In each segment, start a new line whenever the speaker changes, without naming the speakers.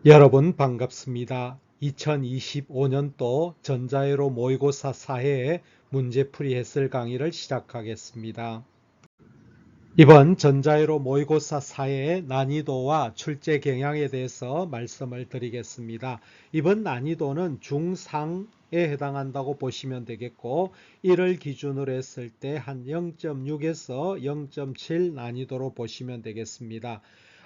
여러분 반갑습니다. 2025년도 전자회로 모의고사 4회 문제풀이 해설 강의를 시작하겠습니다. 이번 전자회로 모의고사 4의 난이도와 출제 경향에 대해서 말씀을 드리겠습니다. 이번 난이도는 중상에 해당한다고 보시면 되겠고, 이를 기준으로 했을 때 한 0.6에서 0.7 난이도로 보시면 되겠습니다.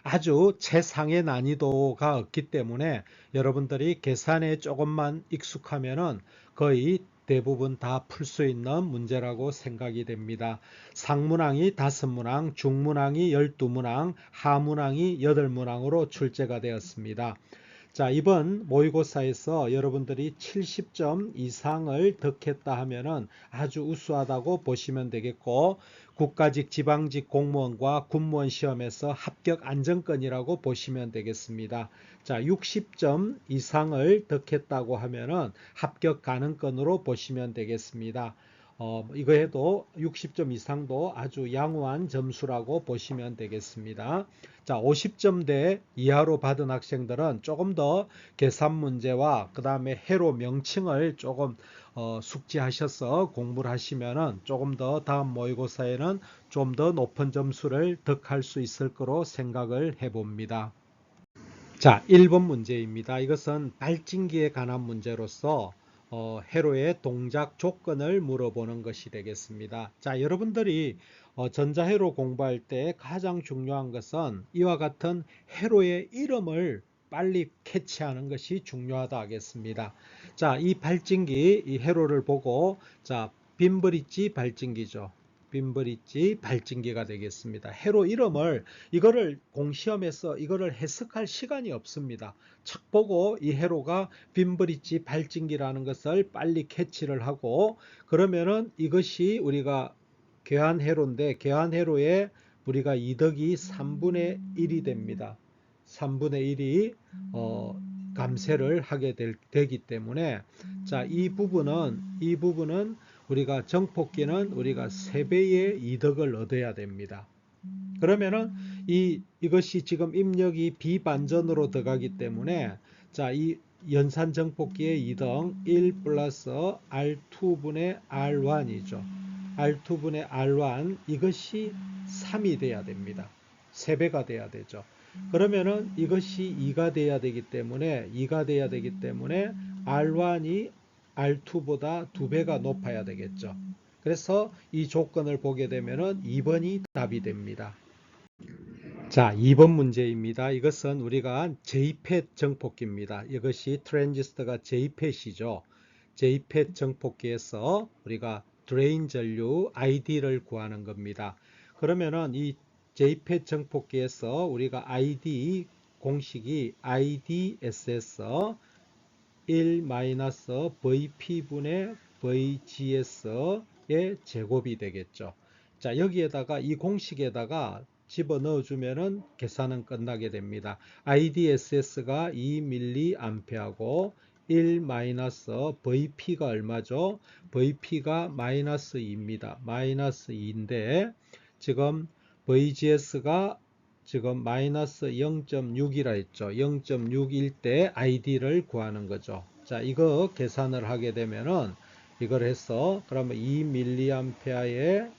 아주 최상의 난이도가 없기 때문에 여러분들이 계산에 조금만 익숙하면은 거의 대부분 다 풀 수 있는 문제라고 생각이 됩니다. 상문항이 5문항, 중문항이 12문항, 하문항이 8문항으로 출제가 되었습니다. 자, 이번 모의고사에서 여러분들이 70점 이상을 득했다 하면은 아주 우수하다고 보시면 되겠고, 국가직, 지방직 공무원과 군무원 시험에서 합격 안정권이라고 보시면 되겠습니다. 자, 60점 이상을 득했다고 하면은 합격 가능권으로 보시면 되겠습니다. 이거 해도 60점 이상도 아주 양호한 점수라고 보시면 되겠습니다. 자, 50점대 이하로 받은 학생들은 조금 더 계산 문제와 그 다음에 회로 명칭을 조금 숙지하셔서 공부를 하시면은 조금 더 다음 모의고사에는 좀 더 높은 점수를 득할 수 있을 거로 생각을 해봅니다. 자, 1번 문제입니다. 이것은 발진기에 관한 문제로서 회로의 동작 조건을 물어보는 것이 되겠습니다. 자, 여러분들이 전자회로 공부할 때 가장 중요한 것은 이와 같은 회로의 이름을 빨리 캐치하는 것이 중요하다 하겠습니다. 자, 이 발진기, 이 회로를 보고, 자, 빈브릿지 발진기죠. 빈브릿지 발진기가 되겠습니다. 회로 이름을, 이거를 공시험에서 이거를 해석할 시간이 없습니다. 척 보고 이 회로가 빈브릿지 발진기라는 것을 빨리 캐치를 하고, 그러면은 이것이 우리가 괴한회로인데, 괴한회로에 우리가 이덕이 3분의 1이 됩니다. 3분의 1이 감쇄를 하게 되기 때문에, 자, 이 부분은 우리가 정폭기는 우리가 3배의 이덕을 얻어야 됩니다. 그러면은 이것이 지금 입력이 비반전으로 들어가기 때문에, 자, 이 연산 정폭기의 이동 1 플러스 R2분의 R1이죠. R2분의 R1, 이것이 3이 돼야 됩니다. 3배가 돼야 되죠. 그러면은 이것이 2가 돼야 되기 때문에 R1이 R2보다 2배가 높아야 되겠죠. 그래서 이 조건을 보게 되면은 2번이 답이 됩니다. 자, 2번 문제입니다. 이것은 우리가 JPET 정폭기입니다. 이것이 트랜지스터가 JPET이죠. JPET 정폭기에서 우리가 드레인 전류 ID를 구하는 겁니다. 그러면은 이 JPET 정폭기에서 우리가 ID 공식이 IDSS 1-VP분의 VGS의 제곱이 되겠죠. 자, 여기에다가 이 공식에다가 집어넣어 주면은 계산은 끝나게 됩니다. IDSS가 2mA하고 1-VP가 얼마죠? VP가 마이너스 2입니다. 마이너스 2인데 지금 VGS가 지금 마이너스 0.6이라 했죠. 0.6일 때 ID를 구하는 거죠. 자, 이거 계산을 하게 되면은 이걸 해서 그러면 2mA에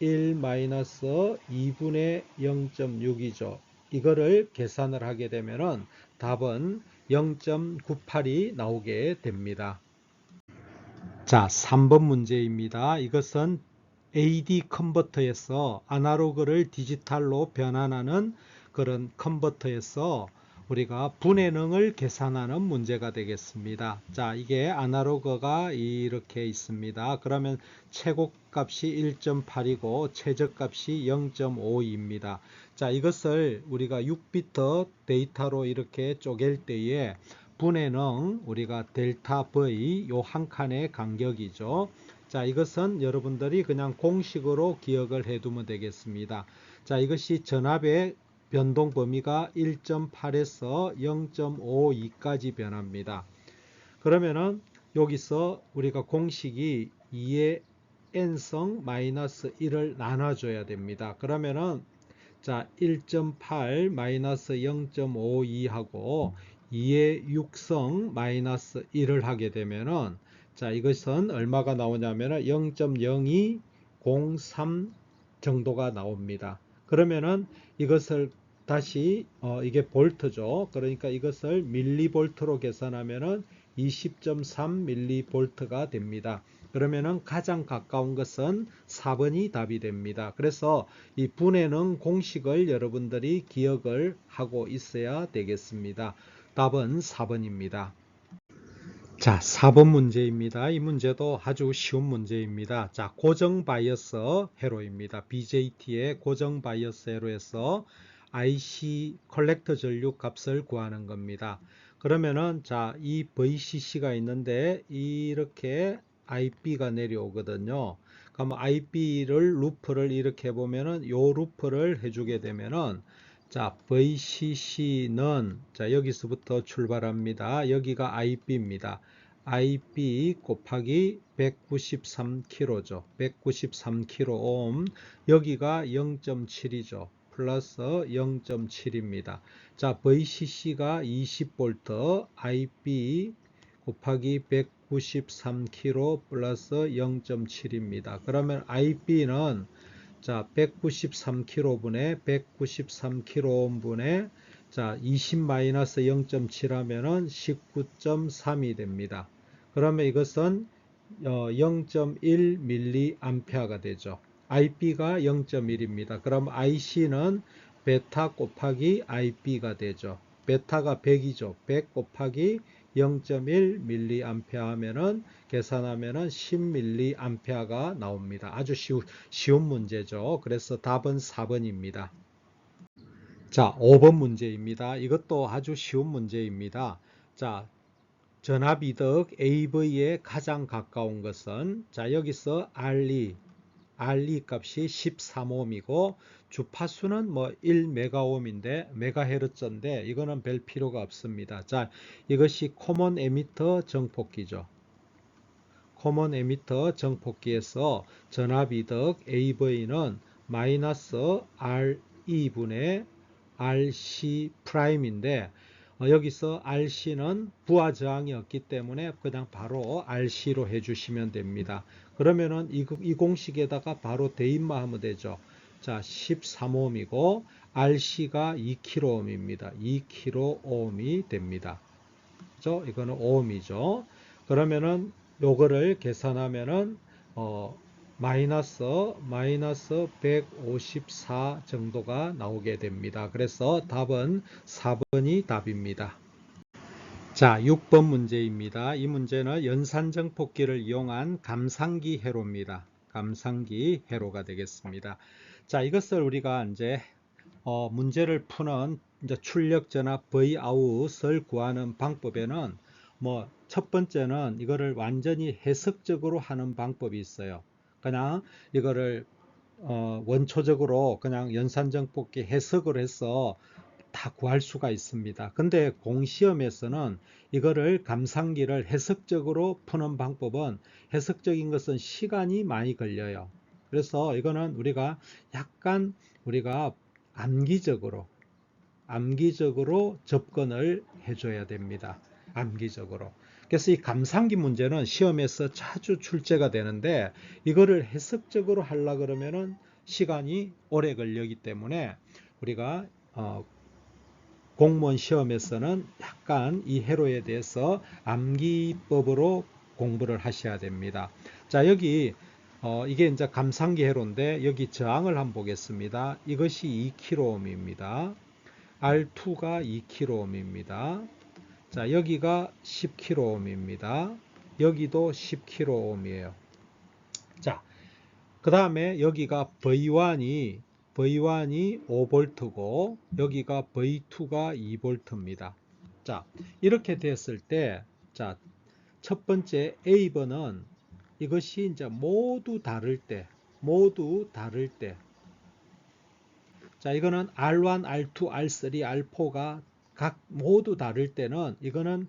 1-2분의 0.6이죠. 이거를 계산을 하게 되면은 답은 0.98이 나오게 됩니다. 자, 3번 문제입니다. 이것은 AD 컨버터에서 아날로그를 디지털로 변환하는 그런 컨버터에서 우리가 분해능을 계산하는 문제가 되겠습니다. 자, 이게 아날로그가 이렇게 있습니다. 그러면 최고값이 1.8이고 최저값이 0.52입니다. 자, 이것을 우리가 6비트 데이터로 이렇게 쪼갤 때에 분해능 우리가 델타 V 요 한 칸의 간격이죠. 자, 이것은 여러분들이 그냥 공식으로 기억을 해두면 되겠습니다. 자, 이것이 전압의 변동 범위가 1.8에서 0.52까지 변합니다. 그러면은 여기서 우리가 공식이 2의 n성 마이너스 1을 나눠줘야 됩니다. 그러면은 자, 1.8 마이너스 0.52하고 2의 6성 마이너스 1을 하게 되면은 자, 이것은 얼마가 나오냐면은 0.0203 정도가 나옵니다. 그러면은 이것을 다시 이게 볼트죠. 그러니까 이것을 밀리볼트로 계산하면은 20.3 밀리볼트가 됩니다. 그러면은 가장 가까운 것은 4번이 답이 됩니다. 그래서 이 분해는 공식을 여러분들이 기억을 하고 있어야 되겠습니다. 답은 4번입니다. 자, 4번 문제입니다. 이 문제도 아주 쉬운 문제입니다. 자, 고정 바이어스 회로입니다. BJT의 고정 바이어스 회로에서 IC 컬렉터 전류 값을 구하는 겁니다. 그러면은 자, 이 VCC가 있는데 이렇게 IB가 내려오거든요. 그럼 IB를 루프를 이렇게 보면은 요 루프를 해주게 되면은 자, VCC는 자, 여기서부터 출발합니다. 여기가 IB입니다. IB 곱하기 193kg죠. 193kΩ. 여기가 0.7이죠. 플러스 0.7입니다. 자, VCC가 20V, IB 곱하기 193kg 플러스 0.7입니다. 그러면 IB는 자, 193kV분의 193kΩ분의 자, 20-0.7 하면은 19.3이 됩니다. 그러면 이것은 0.1mA가 되죠. IB가 0.1입니다. 그럼 IC는 베타 곱하기 IB가 되죠. 베타가 100이죠. 100 곱하기 0.1mA 하면은 계산하면은 10mA가 나옵니다. 아주 쉬운 문제죠. 그래서 답은 4번입니다. 자, 5번 문제입니다. 이것도 아주 쉬운 문제입니다. 자, 전압이득 AV에 가장 가까운 것은 자, 여기서 RE 값이 13ohm이고 주파수는 뭐 1메가옴인데 메가헤르츠인데 이거는 별 필요가 없습니다. 자, 이것이 코먼 에미터 정폭기죠. 코먼 에미터 정폭기에서 전압이득 AV는 마이너스 RE분의 RC 프라임인데 여기서 RC는 부하 저항이 없기 때문에 그냥 바로 RC로 해주시면 됩니다. 그러면은 이 공식에다가 바로 대입만 하면 되죠. 자, 13ohm이고 RC가 2kΩ입니다. 2kΩ이 됩니다. 그죠? 이거는 ohm이죠. 그러면은 요거를 계산하면은 마이너스 154 정도가 나오게 됩니다. 그래서 답은 4번이 답입니다. 자, 6번 문제입니다. 이 문제는 연산정폭기를 이용한 감상기 회로입니다. 감상기 회로가 되겠습니다. 자, 이것을 우리가 이제 문제를 푸는 이제 출력 전압 Vout을 구하는 방법에는 뭐 첫 번째는 이거를 완전히 해석적으로 하는 방법이 있어요. 그냥 이거를 원초적으로 그냥 연산정폭기 해석을 해서 다 구할 수가 있습니다. 근데 공시험에서는 이거를 감상기를 해석적으로 푸는 방법은 해석적인 것은 시간이 많이 걸려요. 그래서 이거는 우리가 약간 우리가 암기적으로 접근을 해줘야 됩니다. 암기적으로. 그래서 이 감상기 문제는 시험에서 자주 출제가 되는데 이거를 해석적으로 하려 그러면은 시간이 오래 걸리기 때문에 우리가 공무원 시험에서는 약간 이 회로에 대해서 암기법으로 공부를 하셔야 됩니다. 자, 여기 이게 이제 감상기 회로인데 여기 저항을 한번 보겠습니다. 이것이 2kΩ입니다. R2가 2kΩ입니다. 자, 여기가 10kΩ입니다. 여기도 10kΩ이에요. 자, 그 다음에 여기가 V1이 5V고 여기가 V2가 2V입니다. 자, 이렇게 됐을 때, 자, 첫 번째 A번은 이것이 이제 모두 다를 때, 자, 이거는 R1, R2, R3, R4가 각 모두 다를 때는 이거는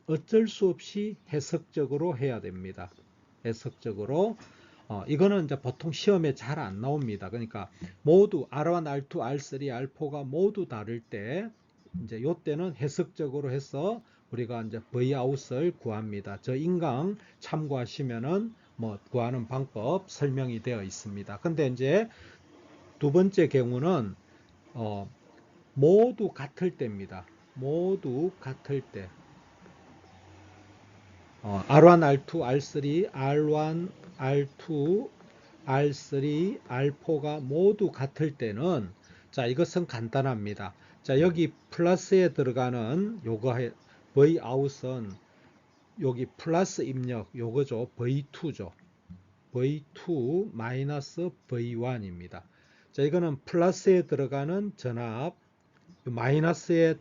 어쩔 수 없이 해석적으로 해야 됩니다. 해석적으로 이거는 이제 보통 시험에 잘 안 나옵니다. 그러니까 모두 R1, R2, R3, R4가 모두 다를 때 이제 요때는 해석적으로 해서 우리가 이제 Vout을 구합니다. 저 인강 참고하시면은 뭐 구하는 방법 설명이 되어 있습니다. 근데 이제 두 번째 경우는 모두 같을 때입니다. 모두 같을 때. R1, R2, R3, R1, R2, R3, R4가 모두 같을 때는 자, 이것은 간단합니다. 자, 여기 플러스에 들어가는 요거 Vout은 여기 플러스 입력 요거죠. V2죠. V2 마이너스 V1입니다. 자, 이거는 플러스에 들어가는 전압, 마이너스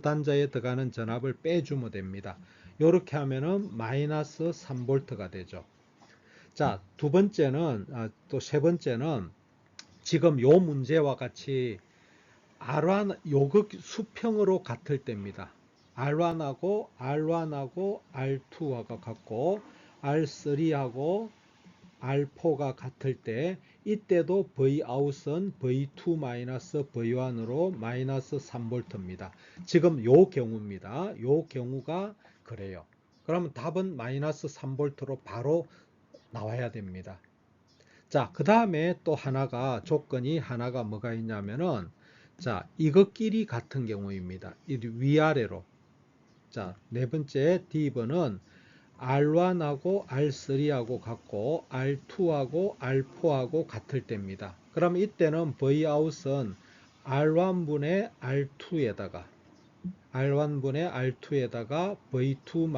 단자에 들어가는 전압을 빼주면 됩니다. 이렇게 하면은 마이너스 3V가 되죠. 자, 두 번째는, 또 세 번째는 지금 요 문제와 같이 R1, 요극 수평으로 같을 때입니다. R1하고 R2하고 같고 R3하고 R4가 같을 때 이때도 Vout은 V2 마이너스 V1으로 마이너스 3V입니다. 지금 요 경우입니다. 요 경우가 그래요. 그러면 답은 마이너스 3V로 바로 나와야 됩니다. 자, 그 다음에 또 하나가 조건이 하나가 뭐가 있냐면은 자, 이것끼리 같은 경우입니다. 위아래로. 자, 네 번째 D번은 R1하고 R3하고 같고 R2하고 R4하고 같을 때입니다. 그럼 이때는 Vout은 R1분의 R2에다가 V2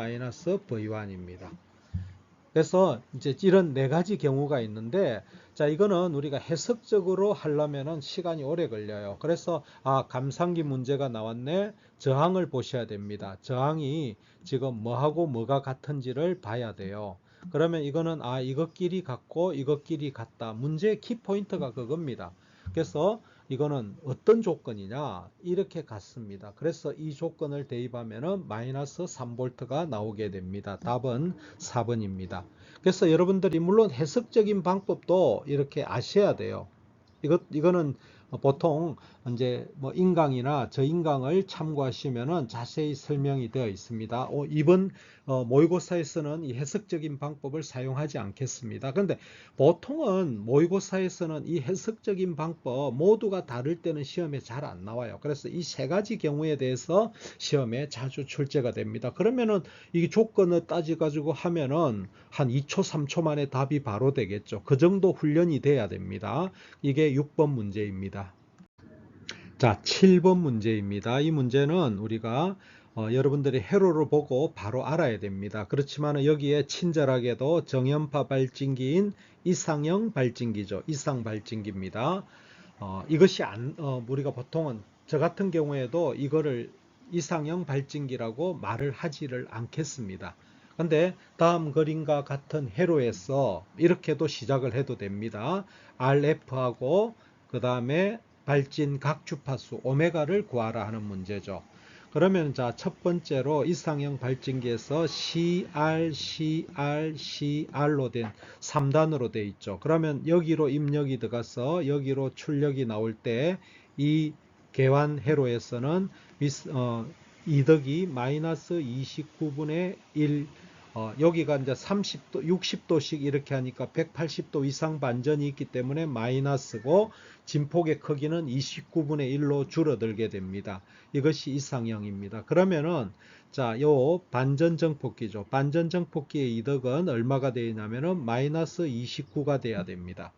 V1입니다. 그래서 이제 이런 네 가지 경우가 있는데, 자, 이거는 우리가 해석적으로 하려면은 시간이 오래 걸려요. 그래서, 감상기 문제가 나왔네. 저항을 보셔야 됩니다. 저항이 지금 뭐하고 뭐가 같은지를 봐야 돼요. 그러면 이거는, 이것끼리 같고 이것끼리 같다. 문제의 키포인트가 그겁니다. 그래서 이거는 어떤 조건이냐? 이렇게 같습니다. 그래서 이 조건을 대입하면은 마이너스 3V가 나오게 됩니다. 답은 4번입니다. 그래서 여러분들이 물론 해석적인 방법도 이렇게 아셔야 돼요. 이거는 보통 이제 뭐 인강이나 저인강을 참고하시면은 자세히 설명이 되어 있습니다. 이번 모의고사에서는 이 해석적인 방법을 사용하지 않겠습니다. 그런데 보통은 모의고사에서는 이 해석적인 방법 모두가 다를 때는 시험에 잘 안 나와요. 그래서 이 세 가지 경우에 대해서 시험에 자주 출제가 됩니다. 그러면은 이 조건을 따져가지고 하면은 한 2초, 3초 만에 답이 바로 되겠죠. 그 정도 훈련이 돼야 됩니다. 이게 6번 문제입니다. 자, 7번 문제입니다. 이 문제는 우리가 여러분들이 회로를 보고 바로 알아야 됩니다. 그렇지만 여기에 친절하게도 정연파 발진기인 이상형 발진기죠. 이상 발진기입니다. 이것이 우리가 보통은 저 같은 경우에도 이거를 이상형 발진기라고 말을 하지를 않겠습니다. 근데 다음 그림과 같은 회로에서 이렇게도 시작을 해도 됩니다. RF하고 그 다음에 발진 각 주파수 오메가를 구하라 하는 문제죠. 그러면 자, 첫 번째로 이상형 발진기에서 CR로 된 3단으로 되어 있죠. 그러면 여기로 입력이 들어가서 여기로 출력이 나올 때 이 계환 회로에서는 이덕이 마이너스 29분의 1, 여기가 이제 30도, 60도씩 이렇게 하니까 180도 이상 반전이 있기 때문에 마이너스고 진폭의 크기는 29분의 1로 줄어들게 됩니다. 이것이 이상형입니다. 그러면은 자, 요 반전정폭기죠. 반전정폭기의 이덕은 얼마가 되냐면은 마이너스 29가 돼야 됩니다.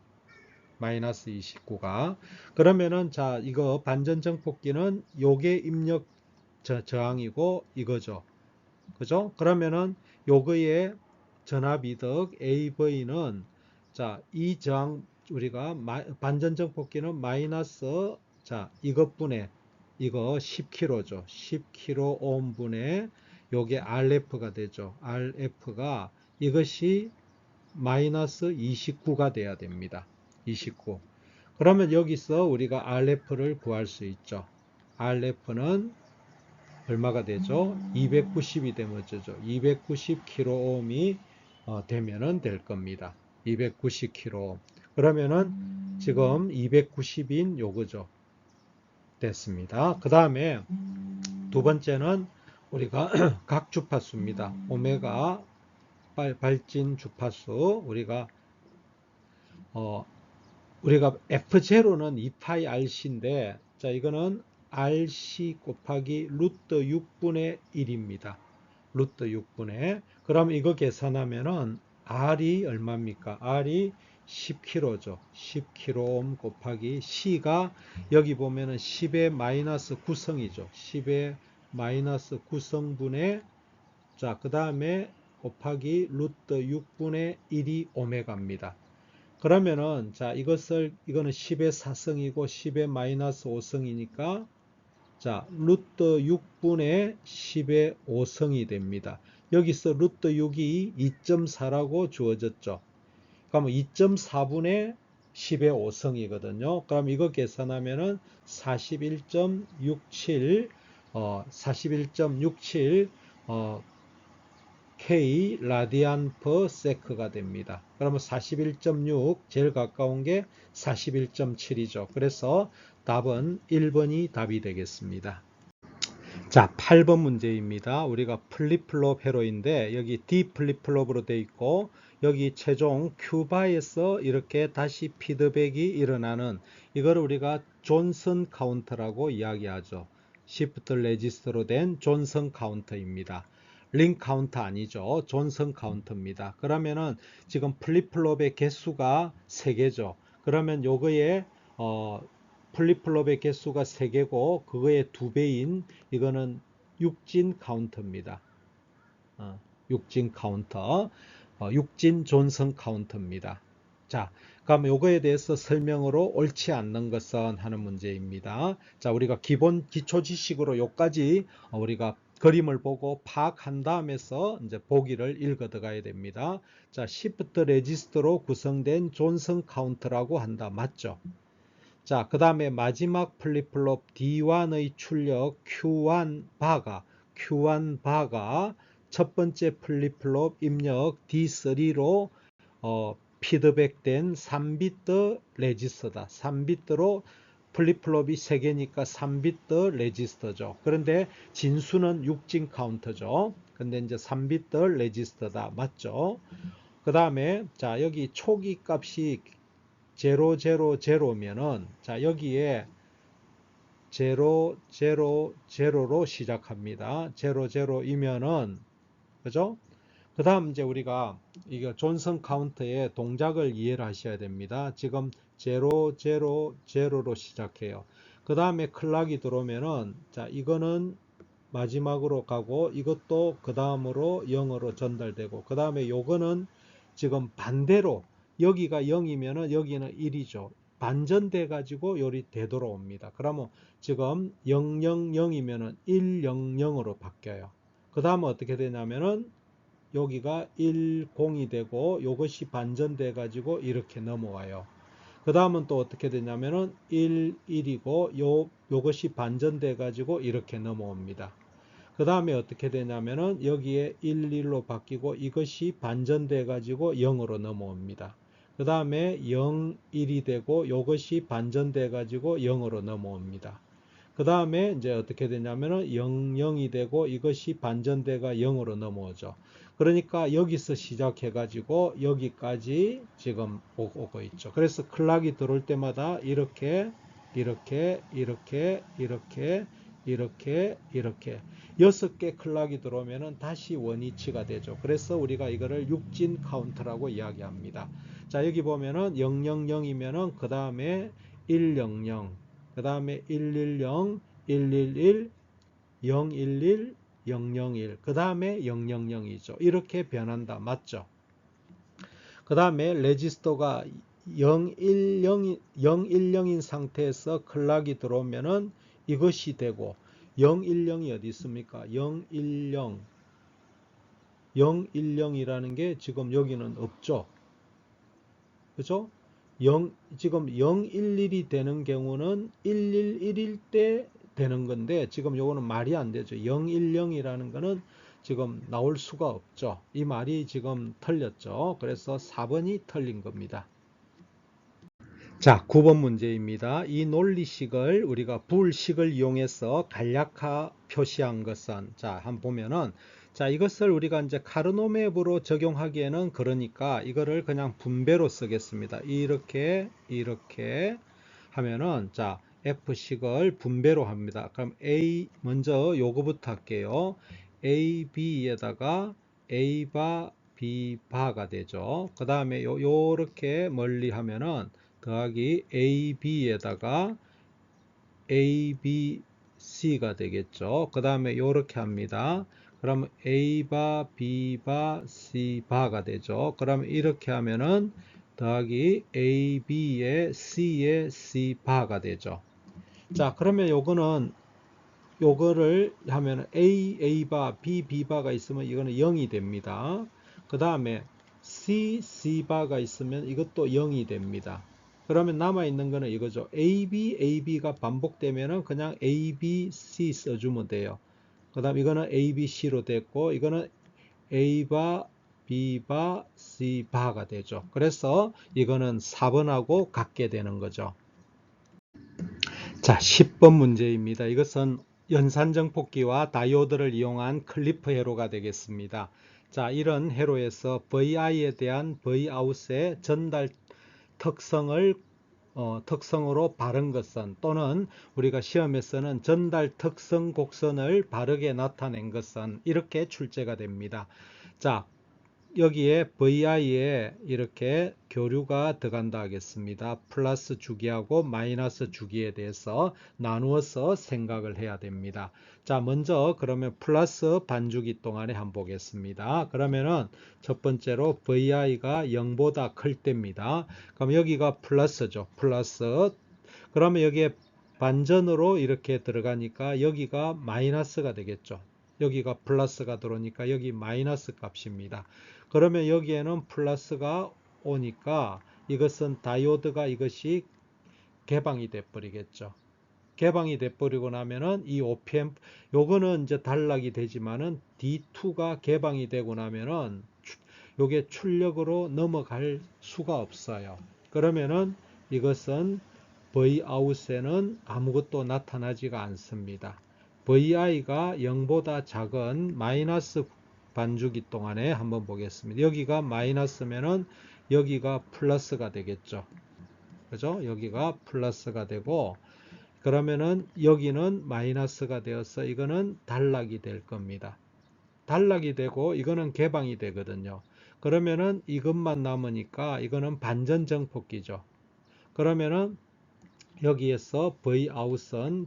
마이너스 29가. 그러면은 자, 이거 반전정폭기는 요게 입력 저항이고 이거죠. 그죠? 그러면은 요거의 전압이득 AV는 자, 이 저항 우리가 반전정폭기는 마이너스 자, 이것분의 이거 10kg죠. 10kΩ 분의 요게 RF가 되죠. RF가 이것이 마이너스 29가 돼야 됩니다. 29. 그러면 여기서 우리가 RF를 구할 수 있죠. RF는 얼마가 되죠? 290이 되면 어쩌죠? 290kΩ이 되면은 될 겁니다. 290kg. 그러면은 지금 290인 요거죠. 됐습니다. 그 다음에 두 번째는 우리가 각 주파수입니다. 오메가 발진 주파수 우리가 F0는 2파이 RC인데, 자, 이거는 RC 곱하기 루트 6분의 1입니다. 루트 6분의. 그럼 이거 계산하면은 R이 얼마입니까? R이 10kg죠. 10kΩ 곱하기 C가 여기 보면은 10의 마이너스 9성이죠. 10의 마이너스 9성분의, 자, 그 다음에 곱하기 루트 6분의 1이 오메가입니다. 그러면은, 자, 이거는 10의 4성이고 10의 마이너스 5성이니까, 자, 루트 6분의 10의 5성이 됩니다. 여기서 루트 6이 2.4라고 주어졌죠. 그러면 2.4분의 10의 5성이거든요. 그럼 이거 계산하면은 41.67, 41.67, K 라디안 퍼 세크가 됩니다. 그러면 41.6, 제일 가까운 게 41.7이죠. 그래서 답은 1번이 답이 되겠습니다. 자, 8번 문제입니다. 우리가 플립플롭 회로인데 여기 D 플립플롭으로 되어 있고 여기 최종 Q바에서 이렇게 다시 피드백이 일어나는 이걸 우리가 존슨 카운터라고 이야기하죠. 시프트 레지스터로 된 존슨 카운터입니다. 링 카운터 아니죠. 존슨 카운터입니다. 그러면은 지금 플립플롭의 개수가 3개죠. 그러면 요거에 플립플롭의 개수가 3개고 그거의 2배인 이거는 육진 카운터입니다. 육진 카운터, 육진 존슨 카운터입니다. 자, 그럼 요거에 대해서 설명으로 옳지 않는 것은 하는 문제입니다. 자, 우리가 기본 기초 지식으로 요까지 우리가 그림을 보고 파악한 다음에서 이제 보기를 읽어 들어가야 됩니다. 자, 시프트 레지스터로 구성된 존슨 카운터라고 한다. 맞죠? 자, 그 다음에 마지막 플립플롭 D1의 출력 Q1바가 첫 번째 플립플롭 입력 D3로 피드백된 3비트 레지스터다. 3비트로 플립플롭이 3개니까 3비트 레지스터죠. 그런데 진수는 6진 카운터죠. 근데 이제 3비트 레지스터다. 맞죠? 그 다음에 자, 여기 초기 값이 000면은 자, 여기에 000로 시작합니다. 00이면은 그죠? 그 다음 이제 우리가 이거 존슨 카운터의 동작을 이해를 하셔야 됩니다. 지금 000로 시작해요. 그 다음에 클락이 들어오면은 자, 이거는 마지막으로 가고 이것도 그 다음으로 0으로 전달되고 그 다음에 요거는 지금 반대로 여기가 0이면은 여기는 1이죠. 반전돼 가지고 요리 되돌아옵니다. 그러면 지금 000이면은 100으로 바뀌어요. 그 다음에 어떻게 되냐면은 여기가 10이 되고 이것이 반전돼 가지고 이렇게 넘어와요. 그 다음은 또 어떻게 되냐면은 11이고 요것이 반전돼 가지고 이렇게 넘어옵니다. 그 다음에 어떻게 되냐면은 여기에 11로 바뀌고 이것이 반전돼 가지고 0으로 넘어옵니다. 그 다음에 0, 1이 되고 이것이 반전돼 가지고 0으로 넘어옵니다. 그 다음에 이제 어떻게 되냐면은 0, 0이 되고 이것이 반전돼가 0으로 넘어오죠. 그러니까 여기서 시작해 가지고 여기까지 지금 오고 있죠. 그래서 클락이 들어올 때마다 이렇게 6개 클락이 들어오면은 다시 원위치가 되죠. 그래서 우리가 이거를 육진 카운트라고 이야기합니다. 자, 여기 보면은 000이면은 그 다음에 100, 그 다음에 110, 111, 011, 001, 그 다음에 000이죠. 이렇게 변한다. 맞죠? 그 다음에 레지스터가 010인 상태에서 클락이 들어오면은 이것이 되고 010이 어디 있습니까? 010이라는 게 지금 여기는 없죠. 그죠? 지금 011이 되는 경우는 111일 때 되는 건데 지금 요거는 말이 안 되죠. 010이라는 거는 지금 나올 수가 없죠. 이 말이 지금 틀렸죠. 그래서 4번이 틀린 겁니다. 자, 9번 문제입니다. 이 논리식을 우리가 불식을 이용해서 간략화 표시한 것은, 자, 한번 보면은, 자, 이것을 우리가 이제 카르노맵으로 적용하기에는 그러니까 이거를 그냥 분배로 쓰겠습니다. 이렇게 하면은, 자, F식을 분배로 합니다. 그럼 먼저 요거부터 할게요. A, B에다가 A바, B바가 되죠. 그 다음에 요렇게 멀리 하면은, 더하기 AB에다가 ABC가 되겠죠. 그 다음에 이렇게 합니다. 그러면 A바, B바, C바가 되죠. 그러면 이렇게 하면은 더하기 AB에 C에 C바가 되죠. 자, 그러면 요거를 하면 A바, B바가 있으면 이거는 0이 됩니다. 그 다음에 C바가 있으면 이것도 0이 됩니다. 그러면 남아있는 거는 이거죠. AB가 반복되면은 그냥 ABC 써주면 돼요. 그 다음 이거는 ABC로 됐고, 이거는 A바, B바, C바가 되죠. 그래서 이거는 4번하고 같게 되는 거죠. 자, 10번 문제입니다. 이것은 연산정폭기와 다이오드를 이용한 클리프 회로가 되겠습니다. 자, 이런 회로에서 VI에 대한 Vout의 전달 특성으로 바른 것은, 또는 우리가 시험에서는 전달 특성 곡선을 바르게 나타낸 것은, 이렇게 출제가 됩니다. 자, 여기에 VI에 이렇게 교류가 들어간다 하겠습니다. 플러스 주기하고 마이너스 주기에 대해서 나누어서 생각을 해야 됩니다. 자, 먼저 그러면 플러스 반주기 동안에 한번 보겠습니다. 그러면은 첫 번째로 VI가 0보다 클 때입니다. 그럼 여기가 플러스죠. 플러스. 그러면 여기에 반전으로 이렇게 들어가니까 여기가 마이너스가 되겠죠. 여기가 플러스가 들어오니까 여기 마이너스 값입니다. 그러면 여기에는 플러스가 오니까 이것은 다이오드가 이것이 개방이 돼 버리겠죠. 개방이 돼 버리고 나면은 이 OPM 요거는 이제 단락이 되지만은 D2가 개방이 되고 나면은 요게 출력으로 넘어갈 수가 없어요. 그러면은 이것은 Vout에는 아무것도 나타나지가 않습니다. VI가 0보다 작은 마이너스 반주기 동안에 한번 보겠습니다. 여기가 마이너스면은 여기가 플러스가 되겠죠. 그죠? 여기가 플러스가 되고, 그러면은 여기는 마이너스가 되어서 이거는 단락이 될 겁니다. 단락이 되고 이거는 개방이 되거든요. 그러면은 이것만 남으니까 이거는 반전정폭기죠. 그러면은 여기에서 Vout은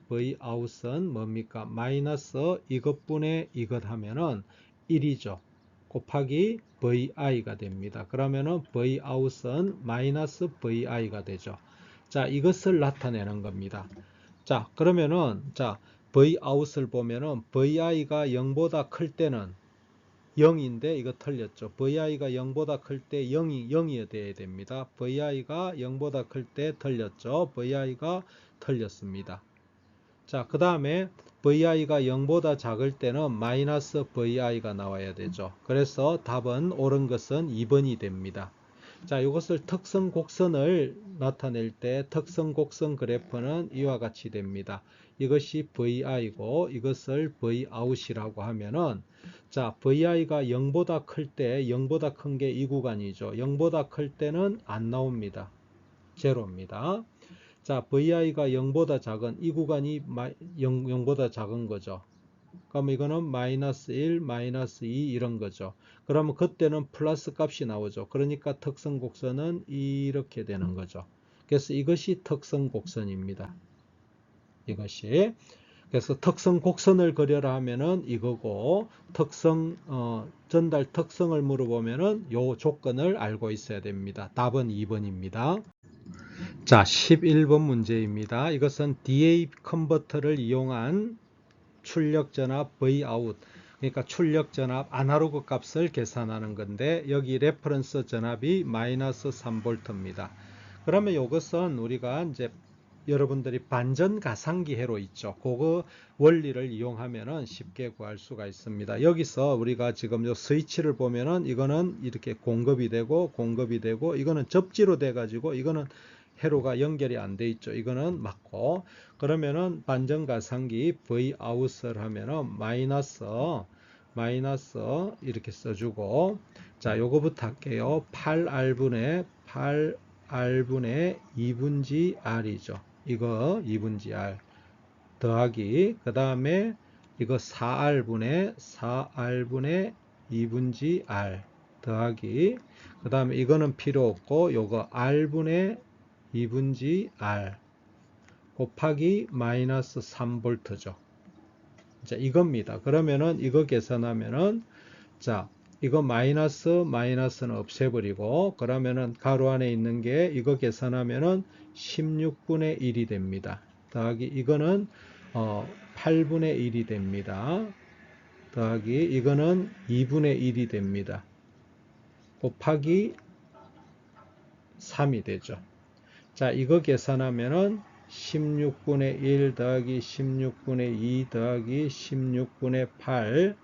뭡니까? 마이너스 이것분의 이것 하면은 1이죠. 곱하기 VI가 됩니다. 그러면은 Vout은 마이너스 VI가 되죠. 자, 이것을 나타내는 겁니다. 자, 그러면은, 자, Vout을 보면은 VI가 0보다 클 때는 0인데 이거 틀렸죠. VI가 0보다 클 때 0이 돼야 됩니다. VI가 0보다 클 때 틀렸죠. VI가 틀렸습니다. 자, 그 다음에 VI가 0보다 작을 때는 마이너스 VI가 나와야 되죠. 그래서 답은 옳은 것은 2번이 됩니다. 자, 이것을 특성 곡선을 나타낼 때 특성 곡선 그래프는 이와 같이 됩니다. 이것이 VI고 이것을 Vout이라고 하면은, 자, VI가 0보다 클 때 0보다 큰 게 이 구간이죠. 0보다 클 때는 안 나옵니다. 제로입니다. 자, VI가 0보다 작은 이 구간이 0보다 작은 거죠. 그럼 이거는 마이너스 1, 마이너스 2 이런 거죠. 그러면 그때는 플러스 값이 나오죠. 그러니까 특성 곡선은 이렇게 되는 거죠. 그래서 이것이 특성 곡선입니다. 이것이. 그래서 특성 곡선을 그려라 하면은 이거고, 전달 특성을 물어보면은 요 조건을 알고 있어야 됩니다. 답은 2번입니다. 자, 11번 문제입니다. 이것은 DA 컨버터를 이용한 출력 전압 Vout, 그러니까 출력 전압 아날로그 값을 계산하는 건데, 여기 레퍼런스 전압이 마이너스 3V입니다. 그러면 이것은 우리가 이제 여러분들이 반전가상기 회로 있죠. 그거 원리를 이용하면은 쉽게 구할 수가 있습니다. 여기서 우리가 지금 요 스위치를 보면은 이거는 이렇게 공급이 되고 이거는 접지로 돼 가지고 이거는 회로가 연결이 안 돼 있죠. 이거는 맞고, 그러면은 반전가상기 V 아웃을 하면은 마이너스 이렇게 써주고, 자, 요거부터 할게요. 8R분의 2분지 R이죠. 이거 2분지 R 더하기, 그 다음에 이거 4R분의 2분지 R 더하기, 그 다음에 이거는 필요 없고 요거 R분의 2분지 R 곱하기 마이너스 3V죠. 자, 이겁니다. 그러면은 이거 계산하면은, 자, 이거 마이너스는 없애버리고, 그러면은 가로 안에 있는 게 이거 계산하면은 16분의 1이 됩니다. 더하기 이거는 8분의 1이 됩니다. 더하기 이거는 2분의 1이 됩니다. 곱하기 3이 되죠. 자, 이거 계산하면은 16분의 1 더하기 16분의 2 더하기 16분의 8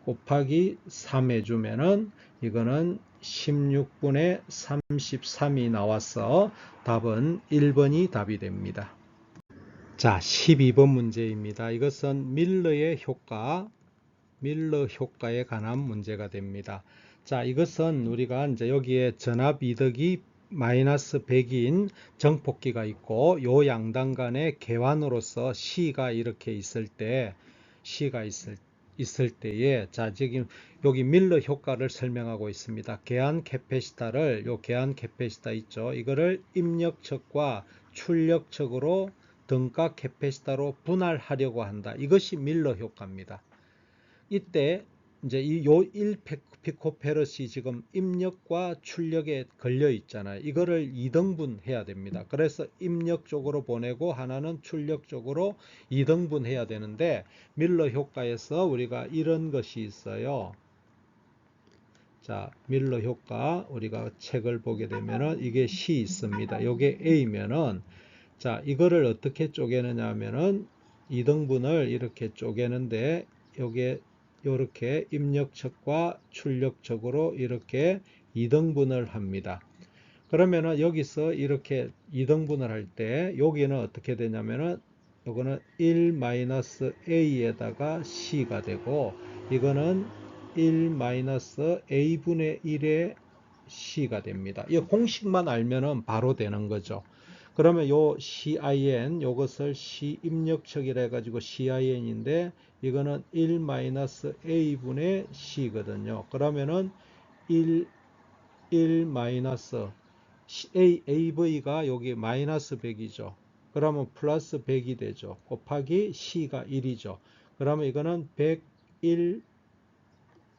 곱하기 3 해주면은 이거는 16분의 33이 나와서 답은 1번이 답이 됩니다. 자, 12번 문제입니다. 이것은 밀러 효과에 관한 문제가 됩니다. 자, 이것은 우리가 이제 여기에 전압 이득이 마이너스 100인 정폭기가 있고, 요 양당 간의 계환으로서 C가 이렇게 있을 때에, 자, 지금 여기 밀러 효과를 설명하고 있습니다. 계한 캐패시터 있죠. 이거를 입력측과 출력측으로 등가 캐패시터로 분할하려고 한다. 이것이 밀러 효과입니다. 이때 이제 요 1피코페럿이 지금 입력과 출력에 걸려 있잖아요. 이거를 2등분 해야 됩니다. 그래서 입력 쪽으로 보내고 하나는 출력 쪽으로 2등분 해야 되는데, 밀러 효과에서 우리가 이런 것이 있어요. 자, 밀러 효과 우리가 책을 보게 되면은 이게 C 있습니다. 요게 A면은, 자, 이거를 어떻게 쪼개느냐 하면은 2등분을 이렇게 쪼개는데, 요게 이렇게 입력측과 출력측으로 이렇게 2등분을 합니다. 그러면은 여기서 이렇게 2등분을 할 때 여기는 어떻게 되냐면은 요거는 1-a에다가 c가 되고, 이거는 1-a분의 1의 c가 됩니다. 이 공식만 알면은 바로 되는 거죠. 그러면 요 CIN, 요것을 C 입력척이라 해가지고 CIN인데, 이거는 1-a분의 C거든요. 그러면은 1 AV가 여기 마이너스 100이죠. 그러면 플러스 100이 되죠. 곱하기 C가 1이죠. 그러면 이거는 101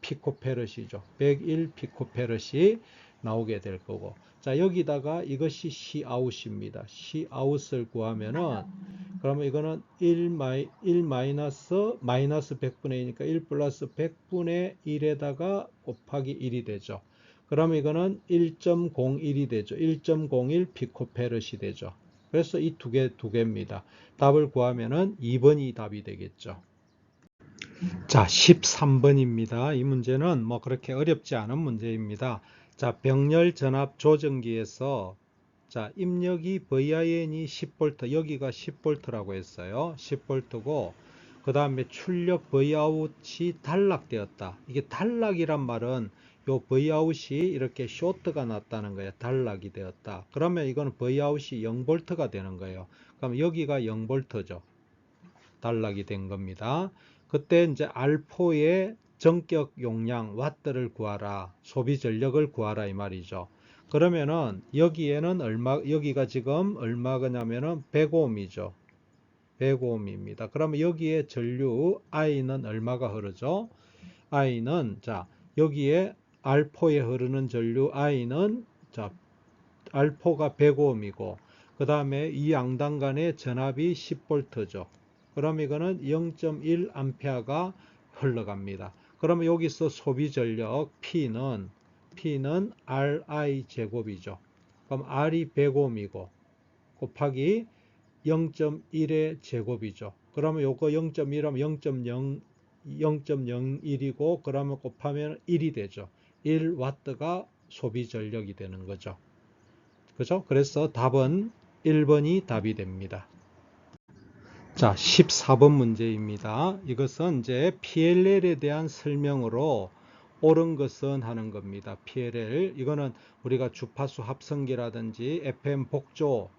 피코페럿이죠. 101 피코페럿이 나오게 될 거고. 자, 여기다가 이것이 Cout입니다. Cout을 구하면은, 그러면 이거는 1 마이너스 100분의 2니까 1 플러스 100분의 1에다가 곱하기 1이 되죠. 그러면 이거는 1.01이 되죠. 1.01 피코페럿이 되죠. 그래서 이 두 개입니다. 답을 구하면은 2번이 답이 되겠죠. 자, 13번입니다. 이 문제는 뭐 그렇게 어렵지 않은 문제입니다. 자, 병렬 전압 조정기에서, 자, 입력이 VIN이 10V, 여기가 10V라고 했어요. 10V고, 그 다음에 출력 Vout이 단락되었다. 이게 단락이란 말은 요 Vout이 이렇게 쇼트가 났다는 거예요. 단락이 되었다. 그러면 이거는 Vout이 0V가 되는 거예요. 그럼 여기가 0V죠. 단락이 된 겁니다. 그때 이제 R4의 전격 용량 와트를 구하라, 소비 전력을 구하라 이 말이죠. 그러면은 여기에는 여기가 지금 얼마냐면은 100ohm이죠. 100ohm입니다. 그러면 여기에 전류 I는 얼마가 흐르죠? I는, 자, 여기에 R4에 흐르는 전류 I는, 자, R4가 100ohm이고, 그 다음에 이 양당 간의 전압이 10V죠. 그럼 이거는 0.1A가 흘러갑니다. 그러면 여기서 소비 전력 P는 RI 제곱이죠. 그럼 R이 100ohm이고 곱하기 0.1의 제곱이죠. 그러면 요거 0.1하면 0.01이고 그러면 곱하면 1이 되죠. 1W가 소비 전력이 되는 거죠. 그죠? 그래서 답은 1번이 답이 됩니다. 자, 14번 문제입니다. 이것은 이제 PLL에 대한 설명으로 옳은 것은 하는 겁니다. PLL. 이거는 우리가 주파수 합성기라든지 FM 복조,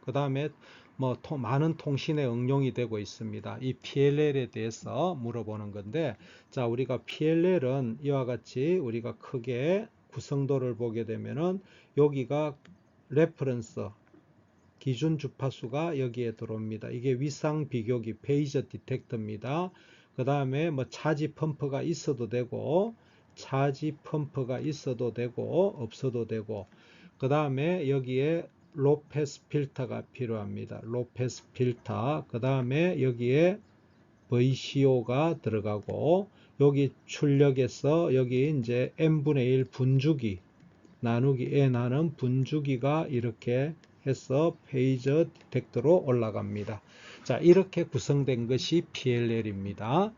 그 다음에 뭐 많은 통신에 응용이 되고 있습니다. 이 PLL에 대해서 물어보는 건데, 자, 우리가 PLL은 이와 같이 우리가 크게 구성도를 보게 되면은 여기가 레퍼런스, 기준 주파수가 여기에 들어옵니다. 이게 위상 비교기 페이저 디텍터입니다. 그 다음에 뭐 차지 펌프가 있어도 되고 없어도 되고, 그 다음에 여기에 로패스 필터가 필요합니다. 로패스 필터. 그 다음에 여기에 VCO가 들어가고, 여기 출력에서 여기 이제 n분의 1 분주기 나누기 에 나는 분주기가 이렇게 해서 페이저 디텍터로 올라갑니다. 자, 이렇게 구성된 것이 PLL입니다.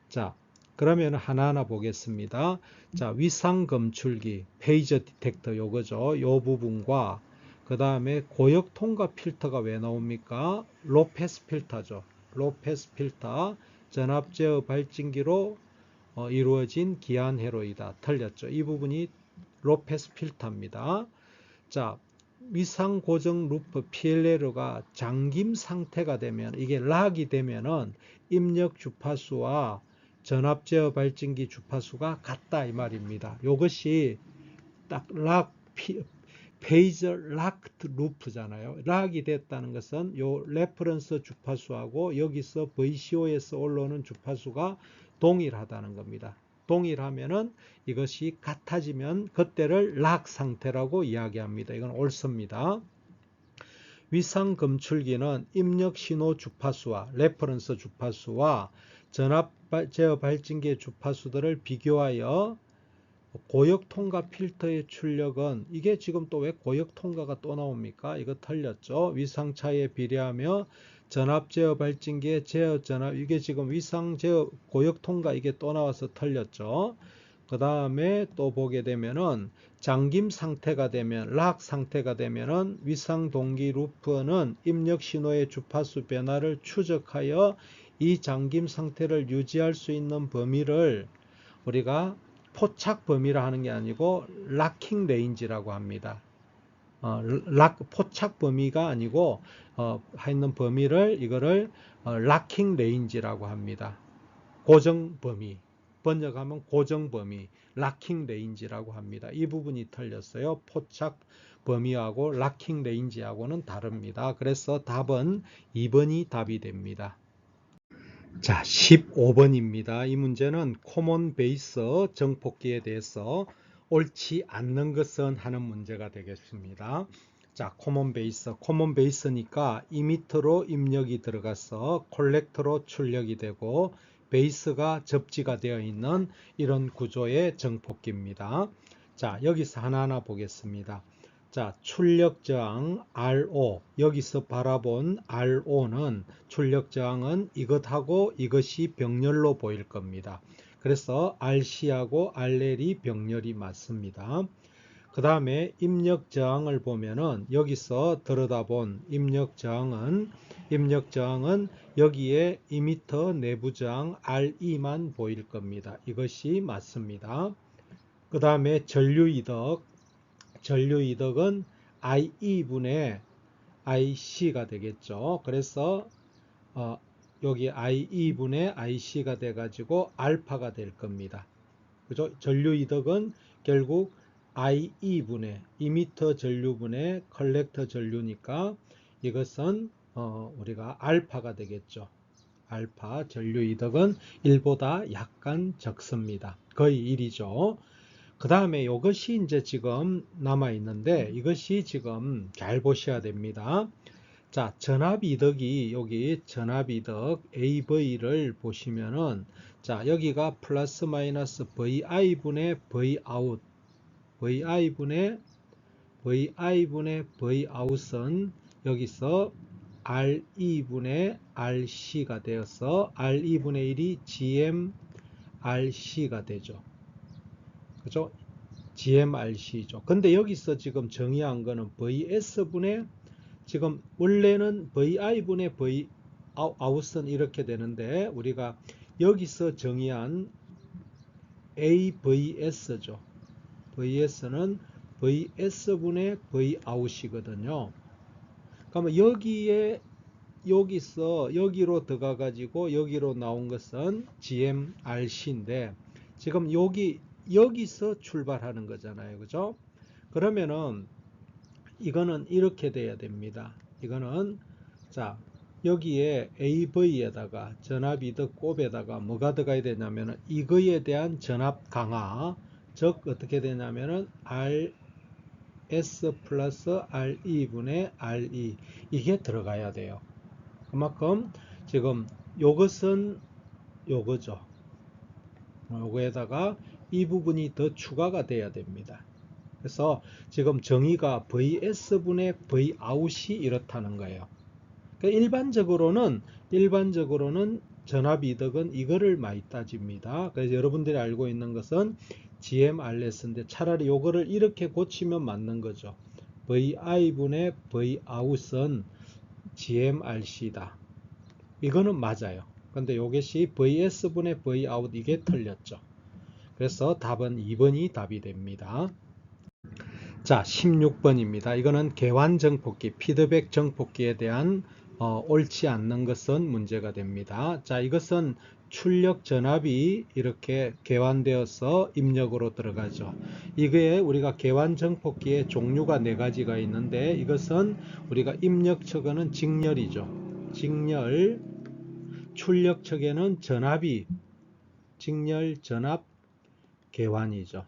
자, 그러면 하나하나 보겠습니다. 자, 위상 검출기 페이저 디텍터 요거죠. 요 부분과 그 다음에 고역 통과 필터가 왜 나옵니까? 로패스 필터죠. 로패스 필터, 전압 제어 발진기로 이루어진 기한 회로이다. 틀렸죠. 이 부분이 로패스 필터입니다. 자, 위상 고정 루프 PLL가 잠김 상태가 되면, 이게 락이 되면은 입력 주파수와 전압 제어 발진기 주파수가 같다 이 말입니다. 이것이 딱 페이저 락 루프잖아요. 락이 됐다는 것은 요 레퍼런스 주파수하고 여기서 VCO에서 올라오는 주파수가 동일하다는 겁니다. 동일하면은 이것이 같아지면 그때를 락 상태라고 이야기합니다. 이건 옳습니다. 위상 검출기는 입력 신호 주파수와 레퍼런스 주파수와 전압 제어 발진기의 주파수들을 비교하여 고역 통과 필터의 출력은, 이게 지금 또 왜 고역 통과가 또 나옵니까? 이거 틀렸죠. 위상 차이에 비례하며 전압 제어 발진기의 제어 전압, 이게 지금 위상 제어 고역 통과, 이게 또 나와서 틀렸죠. 그 다음에 또 보게 되면은 잠김 상태가 되면, 락 상태가 되면은 위상 동기 루프는 입력 신호의 주파수 변화를 추적하여 이 잠김 상태를 유지할 수 있는 범위를 우리가 포착 범위라 하는 게 아니고 락킹 레인지라고 합니다. 포착 범위가 아니고 하는 범위를, 이거를 락킹 레인지라고 합니다. 고정 범위, 번역하면 고정 범위, 락킹 레인지라고 합니다. 이 부분이 틀렸어요. 포착 범위하고 락킹 레인지하고는 다릅니다. 그래서 답은 2번이 답이 됩니다. 자, 15번입니다. 이 문제는 코먼 베이스 정폭기에 대해서 옳지 않는 것은 하는 문제가 되겠습니다. 자, 코먼 베이스니까 이미터로 입력이 들어가서 콜렉터로 출력이 되고 베이스가 접지가 되어 있는 이런 구조의 정폭기입니다. 자, 여기서 하나하나 보겠습니다. 자, 출력 저항 RO, 여기서 바라본 RO는 출력 저항은 이것하고 이것이 병렬로 보일 겁니다. 그래서 RC하고 RL이 병렬이 맞습니다. 그 다음에 입력 저항을 보면은 여기서 들여다본 입력 저항은 여기에 이미터 내부 저항 RE만 보일 겁니다. 이것이 맞습니다. 그 다음에 전류 이덕은 IE분의 IC가 되겠죠. 그래서 여기 IE분의 IC가 돼가지고 알파가 될 겁니다. 그죠? 전류 이덕은 결국 IE분의 이미터 전류분의 컬렉터 전류니까 이것은 우리가 알파가 되겠죠. 알파 전류 이덕은 1보다 약간 적습니다. 거의 1이죠. 그 다음에 이것이 이제 지금 남아 있는데, 이것이 지금 잘 보셔야 됩니다. 자, 전압이덕이, 여기 전압이덕 AV를 보시면은, 자, 여기가 플러스 마이너스 VI분의 Vout, VI분의 Vout은 여기서 R2분의 RC가 되어서 R2분의 1이 GMRC가 되죠. 그죠? GMRC죠. 근데 여기서 지금 정의한 거는 VS분의, 지금 원래는 VI분의 V 아웃은 이렇게 되는데 우리가 여기서 정의한 AVS죠. VS는 VS분의 Vout이거든요. 그러면 여기서 여기로 들어가 가지고 여기로 나온 것은 GMRC인데 지금 여기서 출발하는 거잖아요. 그죠? 그러면은 이거는 이렇게 돼야 됩니다. 이거는 자, 여기에 AV에다가 전압이득 곱에다가 뭐가 들어가야 되냐면은 이거에 대한 전압 강화, 즉 어떻게 되냐면은 RS 플러스 RE분의 RE, 이게 들어가야 돼요. 그만큼 지금 요것은 요거죠. 요거에다가 이 부분이 더 추가가 돼야 됩니다. 그래서 지금 정의가 VS분의 Vout이 이렇다는 거예요. 그러니까 일반적으로는 전압이득은 이거를 많이 따집니다. 그래서 여러분들이 알고 있는 것은 GMRS인데 차라리 요거를 이렇게 고치면 맞는 거죠. VI분의 Vout은 GMRC다. 이거는 맞아요. 근데 요것이 VS분의 Vout, 이게 틀렸죠. 그래서 답은 2번이 답이 됩니다. 자, 16번입니다. 이거는 개환 정폭기, 피드백 정폭기에 대한 옳지 않는 것은 문제가 됩니다. 자, 이것은 출력 전압이 이렇게 개환되어서 입력으로 들어가죠. 이게 우리가 개환 정폭기의 종류가 4가지가 있는데 이것은 우리가 입력 측에는 직렬이죠. 직렬, 출력 측에는 전압이 직렬 전압 개환이죠.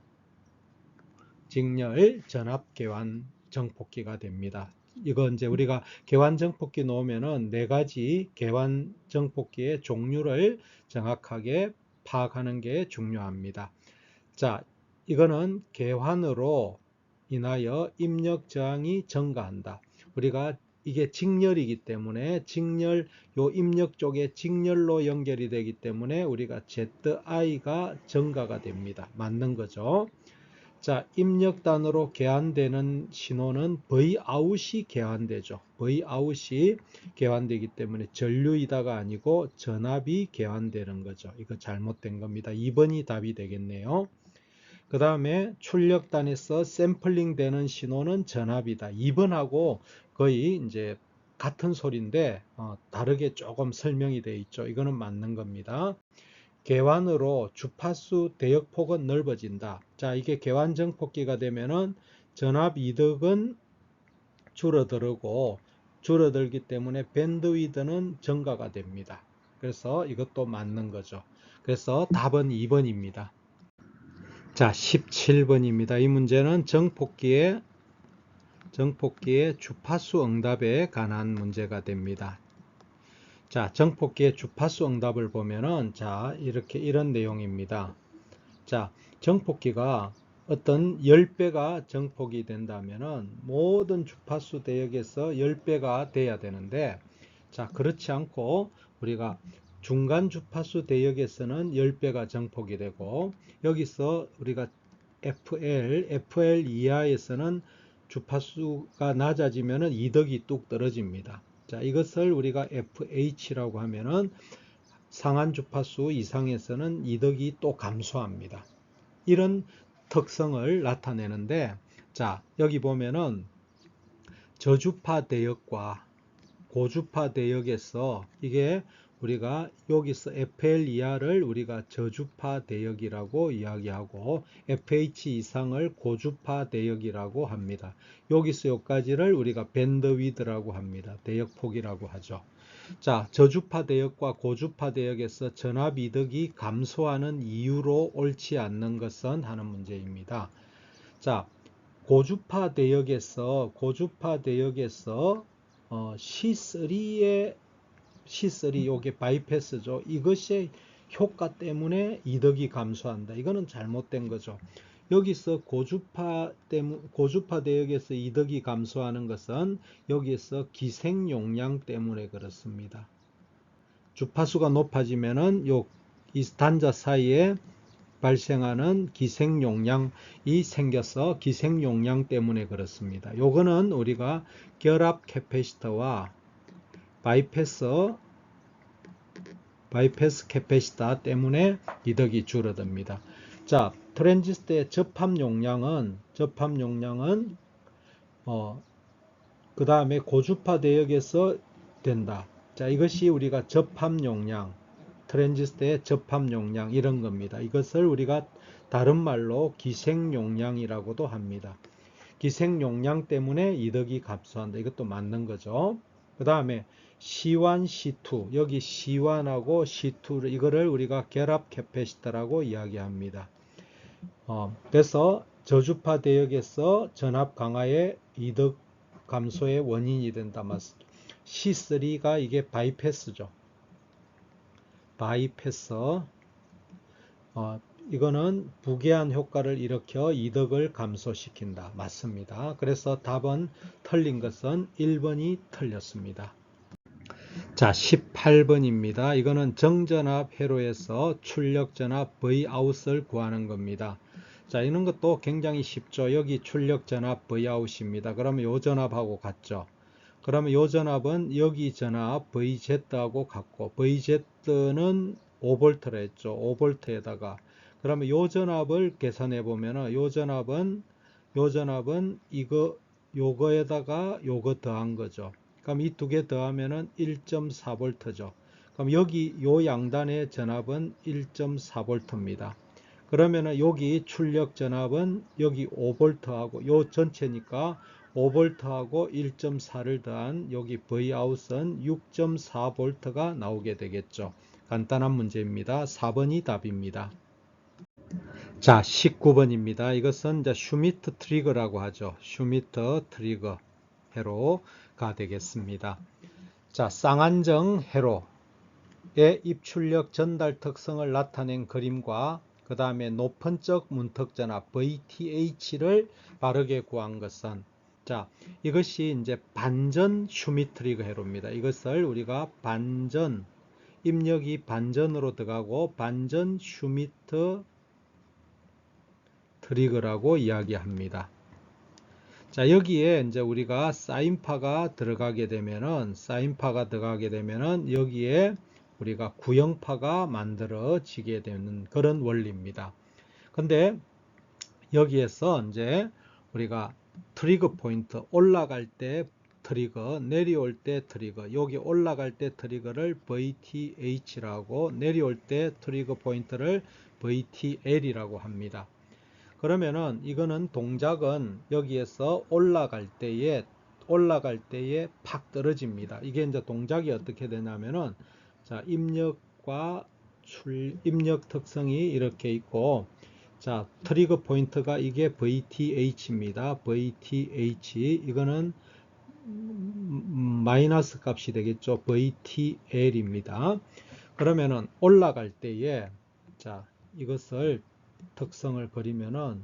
직렬 전압 개환 정폭기가 됩니다. 이거 이제 우리가 개환 정폭기 놓으면은 4가지 개환 정폭기의 종류를 정확하게 파악하는 게 중요합니다. 자, 이거는 개환으로 인하여 입력 저항이 증가한다. 우리가 이게 직렬이기 때문에 직렬, 요 입력 쪽에 직렬로 연결이 되기 때문에 우리가 ZI가 증가가 됩니다. 맞는 거죠. 자, 입력단으로 개환되는 신호는 Vout이 개환되죠. Vout이 개환되기 때문에 전류이다가 아니고 전압이 개환되는 거죠. 이거 잘못된 겁니다. 2번이 답이 되겠네요. 그 다음에 출력단에서 샘플링 되는 신호는 전압이다. 2번하고 거의 이제 같은 소리인데 다르게 조금 설명이 되어 있죠. 이거는 맞는 겁니다. 개환으로 주파수 대역폭은 넓어진다. 자, 이게 개환 정폭기가 되면은 전압 이득은 줄어들기 때문에 밴드위드는 증가가 됩니다. 그래서 이것도 맞는 거죠. 그래서 답은 2번입니다. 자, 17번입니다. 이 문제는 정폭기의 주파수 응답에 관한 문제가 됩니다. 자, 정폭기의 주파수 응답을 보면은 자, 이런 내용입니다. 자, 정폭기가 어떤 10배가 정폭이 된다면은 모든 주파수 대역에서 10배가 돼야 되는데, 자, 그렇지 않고 우리가 중간 주파수 대역에서는 10배가 정폭이 되고 여기서 우리가 FL 이하에서는 주파수가 낮아지면은 이덕이 뚝 떨어집니다. 자, 이것을 우리가 FH라고 하면은 상한 주파수 이상에서는 이덕이 또 감소합니다. 이런 특성을 나타내는데, 자, 여기 보면은 저주파 대역과 고주파 대역에서 이게 우리가 여기서 FL 이하를 우리가 저주파 대역이라고 이야기하고 FH 이상을 고주파 대역이라고 합니다. 여기서 여기까지를 우리가 밴드위드라고 합니다. 대역폭이라고 하죠. 자, 저주파 대역과 고주파 대역에서 전압 이득이 감소하는 이유로 옳지 않는 것은 하는 문제입니다. 자, 고주파 대역에서 C3 요게 바이패스죠. 이것이 효과 때문에 이득이 감소한다. 이거는 잘못된 거죠. 여기서 고주파 대역에서 이덕이 감소하는 것은 여기에서 기생 용량 때문에 그렇습니다. 주파수가 높아지면은 이 단자 사이에 발생하는 기생 용량이 생겨서 기생 용량 때문에 그렇습니다. 요거는 우리가 결합 캐패시터와 바이패스 캐패시터 때문에 이덕이 줄어듭니다. 자, 트랜지스터의 접합 용량은 그 다음에 고주파 대역에서 된다. 자, 이것이 우리가 접합 용량, 트랜지스터의 접합 용량 이런 겁니다. 이것을 우리가 다른 말로 기생 용량이라고도 합니다. 기생 용량 때문에 이덕이 감소한다. 이것도 맞는 거죠. 그 다음에 C1, C2, 여기 C1하고 C2 이거를 우리가 결합 캐패시터라고 이야기합니다. 그래서 저주파 대역에서 전압 강화의 이덕 감소의 원인이 된다. C3가 이게 바이패스죠. 바이패스. 이거는 부계한 효과를 일으켜 이덕을 감소시킨다. 맞습니다. 그래서 답은 틀린 것은 1번이 틀렸습니다. 자, 18번입니다. 이거는 정전압 회로에서 출력전압 Vout을 구하는 겁니다. 자, 이런 것도 굉장히 쉽죠. 여기 출력전압 Vout입니다. 그러면 요 전압하고 같죠. 그러면 요 전압은 여기 전압 VZ하고 같고, VZ는 5V라 했죠. 5V에다가. 그러면 요 전압을 계산해 보면은 요 전압은 요거에다가 요거 더한 거죠. 그럼 이 두 개 더하면은 1.4V죠. 그럼 여기 요 양단의 전압은 1.4V입니다. 그러면은 여기 출력 전압은 여기 5V하고 요 전체니까 5V하고 1.4를 더한 여기 Vout은 6.4V가 나오게 되겠죠. 간단한 문제입니다. 4번이 답입니다. 자, 19번입니다. 이것은 이제 슈미트 트리거라고 하죠. 슈미트 트리거 회로가 되겠습니다. 자, 쌍안정 회로의 입출력 전달 특성을 나타낸 그림과 그 다음에 높은 적 문턱전압 VTH를 바르게 구한 것은, 자, 이것이 이제 반전 슈미트 트리거 회로입니다. 이것을 우리가 반전, 입력이 반전으로 들어가고 반전 슈미트 트리거라고 이야기합니다. 자, 여기에 이제 우리가 사인파가 들어가게 되면은 여기에 우리가 구형파가 만들어지게 되는 그런 원리입니다. 근데 여기에서 이제 우리가 트리거 포인트, 올라갈 때 트리거, 내려올 때 트리거, 여기 올라갈 때 트리거를 VTH라고, 내려올 때 트리거 포인트를 VTL이라고 합니다. 그러면은 이거는 동작은 여기에서 올라갈 때에 팍 떨어집니다. 이게 이제 동작이 어떻게 되냐면은, 자, 입력과 입력 특성이 이렇게 있고, 자, 트리거 포인트가 이게 VTH입니다. VTH. 이거는 마이너스 값이 되겠죠. VTL입니다. 그러면은 올라갈 때에, 자, 이것을 특성을 그리면은,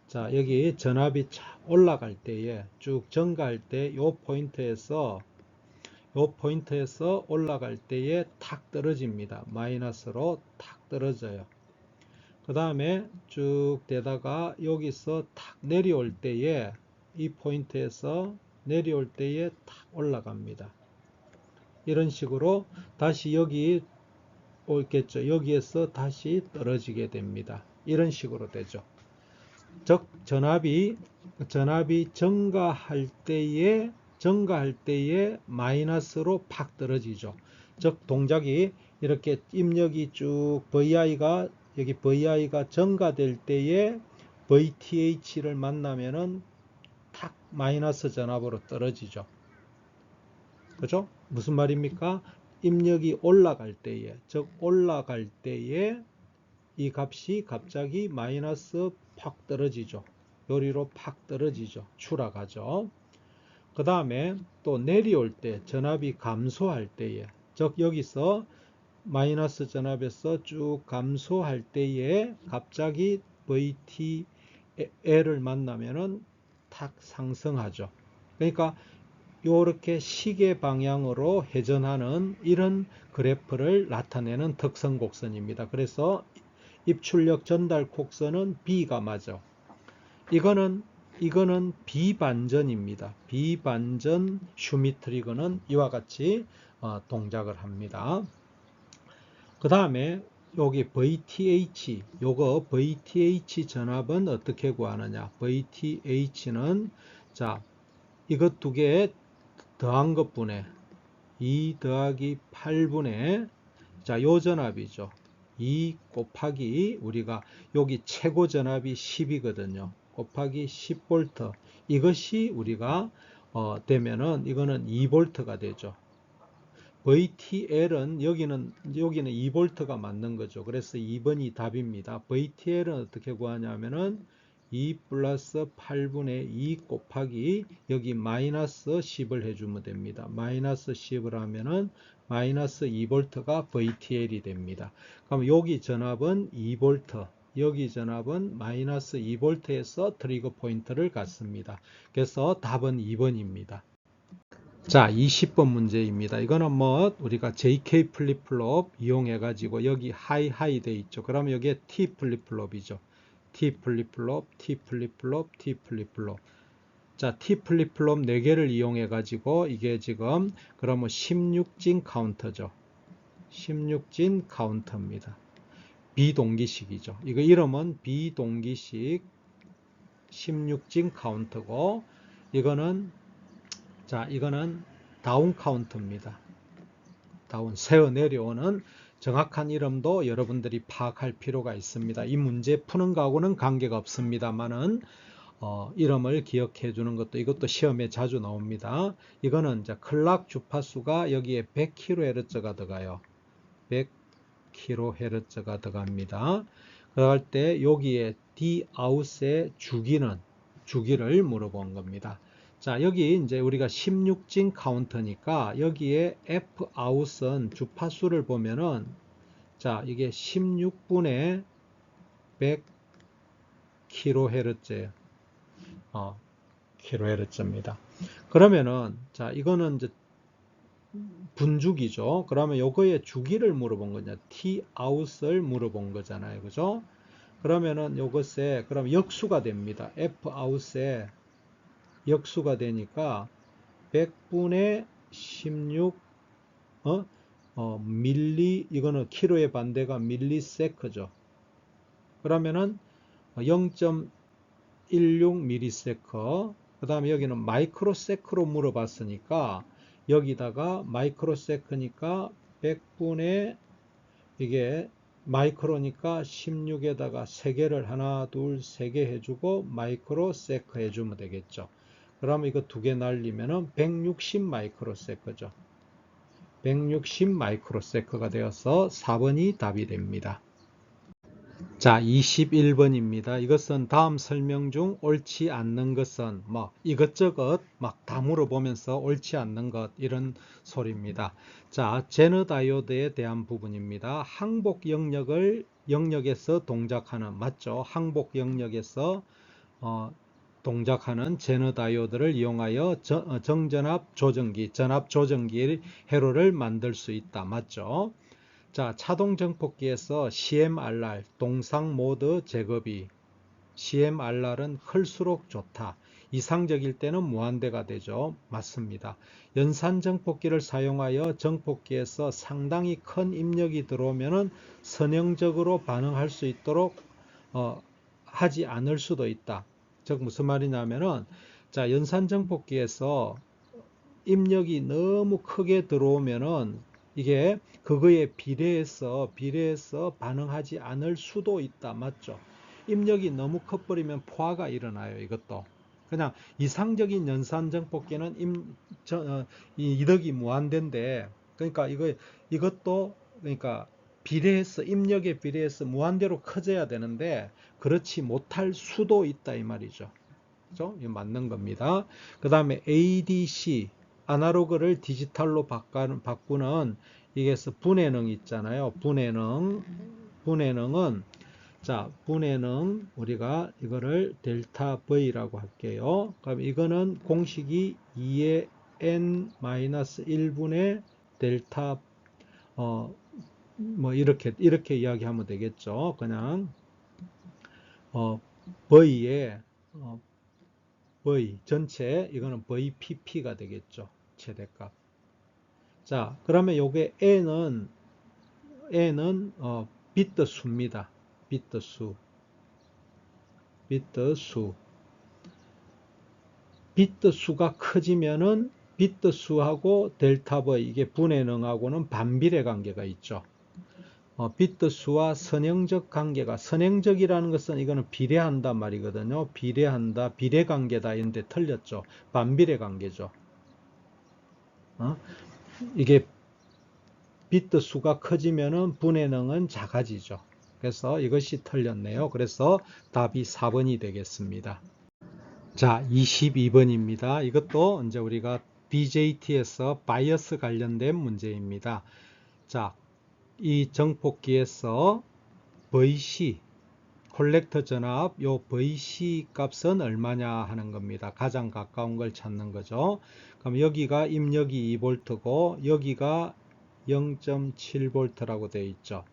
자, 여기 전압이 올라갈 때에 쭉 증가할 때 요 포인트에서 올라갈 때에 탁 떨어집니다. 마이너스로 탁 떨어져요. 그 다음에 쭉 되다가 여기서 탁 내려올 때에 이 포인트에서 내려올 때에 탁 올라갑니다. 이런 식으로 다시 여기 오겠죠. 여기에서 다시 떨어지게 됩니다. 이런 식으로 되죠. 즉 전압이 증가할 때에 마이너스로 팍 떨어지죠. 즉 동작이 이렇게 입력이 쭉 VI가 증가될 때에 VTH를 만나면은 탁 마이너스 전압으로 떨어지죠. 그죠? 무슨 말입니까? 입력이 올라갈 때에, 즉 올라갈 때에 이 값이 갑자기 마이너스 팍 떨어지죠. 요리로 팍 떨어지죠. 추락하죠. 그 다음에 또 내려올 때, 전압이 감소할 때에, 즉 여기서 마이너스 전압에서 쭉 감소할 때에 갑자기 VTL을 만나면은 탁 상승하죠. 그러니까 요렇게 시계 방향으로 회전하는 이런 그래프를 나타내는 특성 곡선입니다. 그래서 입출력 전달 곡선은 B가 맞아. 이거는 비반전입니다. 비반전 슈미트리그는 이와 같이 동작을 합니다. 그 다음에 여기 VTH, 요거 VTH 전압은 어떻게 구하느냐? VTH는 자, 이것 두 개 더한 것분의 2 더하기 8분의 자, 요 전압이죠. 2 곱하기 우리가 여기 최고 전압이 10이거든요. 곱하기 10V. 이것이 우리가 되면은 이거는 2V가 되죠. VTL은 여기는 2V가 맞는 거죠. 그래서 2번이 답입니다. VTL은 어떻게 구하냐면은 2 플러스 8분의 2 곱하기 여기 마이너스 10을 해주면 됩니다. 마이너스 10을 하면은 마이너스 2V가 VTL이 됩니다. 그럼 여기 전압은 2V, 여기 전압은 마이너스 2V에서 트리거 포인트를 갖습니다. 그래서 답은 2번입니다. 자, 20번 문제입니다. 이거는 뭐 우리가 JK 플립플롭 이용해 가지고 여기 하이 돼 있죠. 그러면 여기에 T 플립플롭이죠. T 플립플롭, T 플립플롭, T 플립플롭. 자, T 플립플롭 4개를 이용해 가지고 이게 지금 그러면 16진 카운터죠. 16진 카운터입니다. 비동기식이죠. 이거 이름은 비동기식 16진 카운터고 이거는 다운 카운트입니다. 다운, 세어 내려오는 정확한 이름도 여러분들이 파악할 필요가 있습니다. 이 문제 푸는 거하고는 관계가 없습니다만은 이름을 기억해 주는 것도 이것도 시험에 자주 나옵니다. 이거는 이제 클락 주파수가 여기에 100kHz가 들어가요. 100kHz가 들어갑니다. 그럴 때 여기에 D 아웃의 주기를 물어본 겁니다. 자, 여기 이제 우리가 16진 카운터니까 여기에 F 아웃은 주파수를 보면은 자, 이게 16분의 100kHz예요. kHz입니다. 그러면은 자, 이거는 이제 분주기죠. 그러면 요거의 주기를 물어본 거냐? T 아웃을 물어본 거잖아요. 그죠? 그러면은 요것에 그럼 역수가 됩니다. F 아웃에 역수가 되니까 100분의 16 밀리, 이거는 키로의 반대가 밀리세크죠. 그러면은 0.16 밀리세크. 그 다음에 여기는 마이크로세크로 물어봤으니까 여기다가 마이크로세크니까 100분의 이게 마이크로니까 16에다가 3개를 하나, 둘, 3개 해주고 마이크로세크 해주면 되겠죠. 그러면 이거 2개 날리면은 160 마이크로세크죠. 160 마이크로세크가 되어서 4번이 답이 됩니다. 자, 21번입니다. 이것은 다음 설명 중 옳지 않는 것은 뭐 이것저것 막 다 물어보면서 옳지 않는 것 이런 소리입니다. 자, 제너 다이오드에 대한 부분입니다. 항복 영역에서 동작하는 맞죠? 항복 영역에서 동작하는 제너 다이오드를 이용하여 정전압 조정기, 전압 조정기 회로를 만들 수 있다. 맞죠? 자, 차동 정폭기에서 CMRR, 동상 모드 제거비. CMRR은 클수록 좋다. 이상적일 때는 무한대가 되죠. 맞습니다. 연산 정폭기를 사용하여 정폭기에서 상당히 큰 입력이 들어오면은 선형적으로 반응할 수 있도록 하지 않을 수도 있다. 즉 무슨 말이냐면은 자, 연산 정폭기에서 입력이 너무 크게 들어오면은 이게 그거에 비례해서 반응하지 않을 수도 있다. 맞죠? 입력이 너무 커버리면 포화가 일어나요. 이것도. 그냥 이상적인 연산 정폭기는 이 이덕이 무한대인데 그러니까 이것도 그러니까 입력에 비례해서 무한대로 커져야 되는데 그렇지 못할 수도 있다 이 말이죠. 그죠? 이거 맞는 겁니다. 그 다음에 ADC 아날로그를 디지털로 바꾸는 이게서 분해능 있잖아요. 분해능은 자, 분해는 우리가 이거를 델타 V라고 할게요. 그럼 이거는 공식이 2의 n-1분의 델타 뭐 이렇게 이야기하면 되겠죠. 그냥 V의 V 전체 이거는 VPP가 되겠죠. 최대값. 자, 그러면 요게 n은 비트 수입니다. 비트 수. 비트 수가 커지면은 비트 수하고 델타 V 이게 분해능하고는 반비례 관계가 있죠. 비트 수와 선형적 관계가, 선형적이라는 것은 이거는 비례한다 말이거든요. 비례한다, 비례 관계다 이런데 틀렸죠. 반비례 관계죠. 이게 비트 수가 커지면은 분해능은 작아지죠. 그래서 이것이 틀렸네요. 그래서 답이 4번이 되겠습니다. 자, 22번입니다. 이것도 이제 우리가 BJT에서 바이어스 관련된 문제입니다. 자, 이 정폭기에서 VC, 콜렉터 전압, 요 VC 값은 얼마냐 하는 겁니다. 가장 가까운 걸 찾는 거죠. 그럼 여기가 입력이 2V고 여기가 0.7V라고 되어 있죠.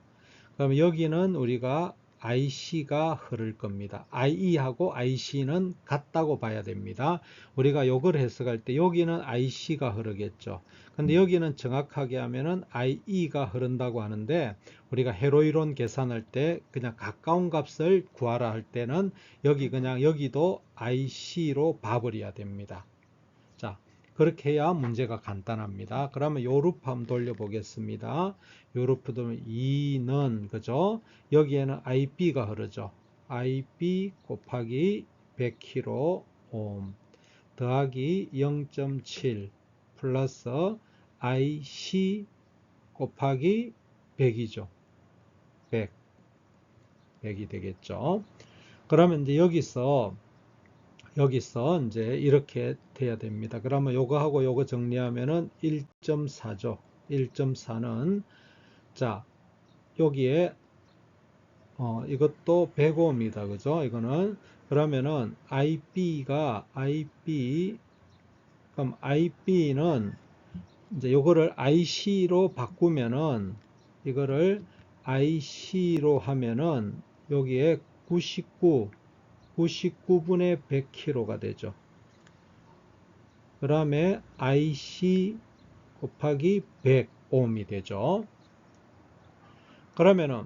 그럼 여기는 우리가 IC가 흐를 겁니다. IE하고 IC는 같다고 봐야 됩니다. 우리가 요걸 해석할 때 여기는 IC가 흐르겠죠. 근데 여기는 정확하게 하면은 IE가 흐른다고 하는데 우리가 회로이론 계산할 때 그냥 가까운 값을 구하라 할 때는 여기 그냥 여기도 IC로 봐버려야 됩니다. 자, 그렇게 해야 문제가 간단합니다. 그러면 요 루프 한번 돌려보겠습니다. 요 루프 돌면 2는 그죠? 여기에는 IB가 흐르죠. IB 곱하기 100kΩ 더하기 0.7 플러스 IC 곱하기 100이죠. 100이 되겠죠. 그러면 이제 여기서 이제 이렇게 돼야 됩니다. 그러면 요거하고 요거 정리하면은 1.4죠. 1.4는 자, 여기에 이것도 105입니다. 그죠? 이거는 그러면은 그럼 IB는 이제 요거를 IC로 바꾸면은 이거를 IC로 하면은 여기에 99분의 100kg가 되죠. 그 다음에 IC 곱하기 100ohm이 되죠. 그러면은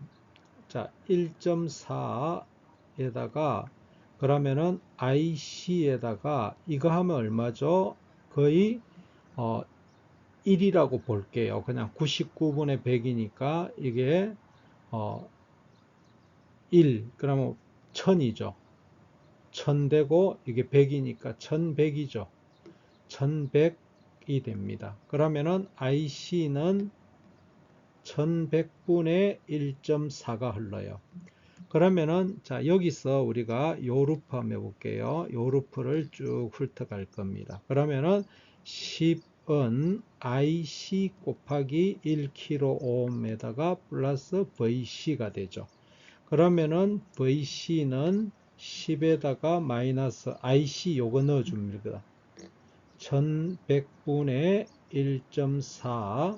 자 1.4에다가 그러면은 IC에다가 이거 하면 얼마죠? 거의 1이라고 볼게요. 그냥 99분의 100이니까 이게 1 그러면 1000이죠. 1000 되고 이게 100이니까 1100이죠. 1100이 됩니다. 그러면은 IC는 1100분의 1.4가 흘러요. 그러면은 자 여기서 우리가 요 루프 한번 해볼게요. 요 루프를 쭉 훑어갈 겁니다. 그러면은 10은 IC 곱하기 1kΩ에다가 플러스 VC가 되죠. 그러면은 VC는 10에다가 마이너스 IC 요거 넣어줍니다. 1100분의 1.4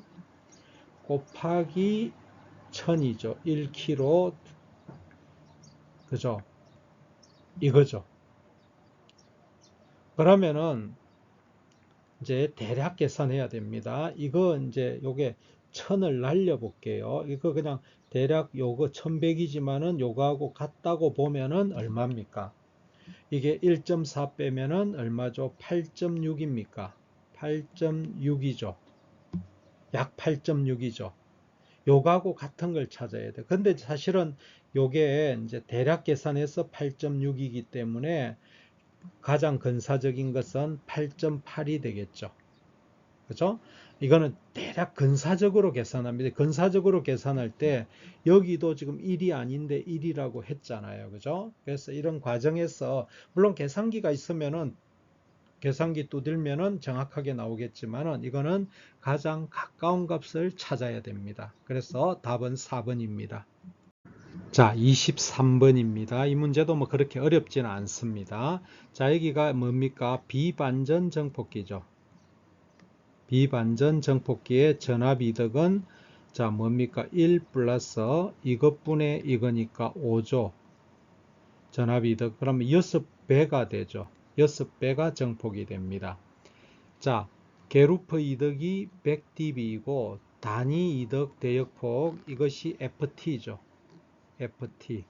곱하기 1000이죠. 1kg 그죠? 이거죠. 그러면은 이제 대략 계산해야 됩니다. 이거 이제 요게 1000을 날려 볼게요. 이거 그냥 대략 요거 1100이지만은 요거하고 같다고 보면은 얼마입니까? 이게 1.4 빼면은 얼마죠? 8.6입니까? 8.6이죠. 약 8.6이죠. 요거하고 같은 걸 찾아야 돼. 근데 사실은 요게 이제 대략 계산해서 8.6이기 때문에 가장 근사적인 것은 8.8이 되겠죠. 그죠? 이거는 대략 근사적으로 계산합니다. 근사적으로 계산할 때 여기도 지금 1이 아닌데 1이라고 했잖아요. 그죠? 그래서 이런 과정에서 물론 계산기가 있으면은 계산기 두들면은 정확하게 나오겠지만은 이거는 가장 가까운 값을 찾아야 됩니다. 그래서 답은 4번입니다. 자, 23번입니다. 이 문제도 뭐 그렇게 어렵지는 않습니다. 자, 여기가 뭡니까? 비반전 정폭기죠. 비반전 정폭기의 전압이득은 자, 뭡니까? 1 플러스 이것분의 이거니까 5죠. 전압이득. 그러면 6배가 되죠. 6배가 정폭이 됩니다. 자, 게루프 이득이 100dB이고 단위 이득 대역폭 이것이 FT죠. FT.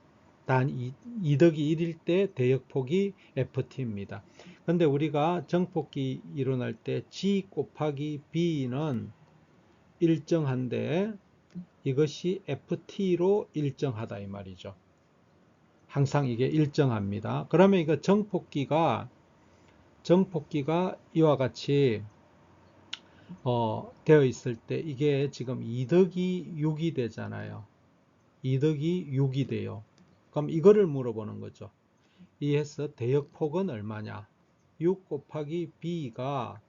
이득이 1일 때 대역폭이 FT입니다. 근데 우리가 정폭기 일어날 때 G 곱하기 B는 일정한데 이것이 FT로 일정하다 이 말이죠. 항상 이게 일정합니다. 그러면 이거 정폭기가 이와 같이 되어 있을 때 이게 지금 이득이 6이 되잖아요. 이득이 6이 돼요. 그럼 이거를 물어보는 거죠. 이해서 대역폭은 얼마냐? 6 곱하기 B가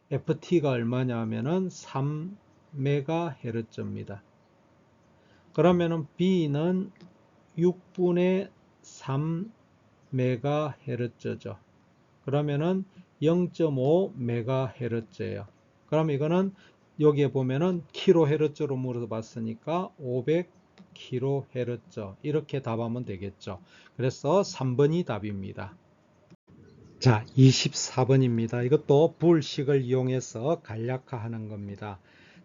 FT가 얼마냐 하면은 3MHz입니다. 그러면은 B는 6분의 3MHz죠. 그러면은 0.5MHz예요. 그럼 이거는 여기에 보면은 kHz로 물어봤으니까 500kHz 이렇게 답하면 되겠죠. 그래서 3번이 답입니다. 자, 24번입니다. 이것도 불식을 이용해서 간략화하는 겁니다.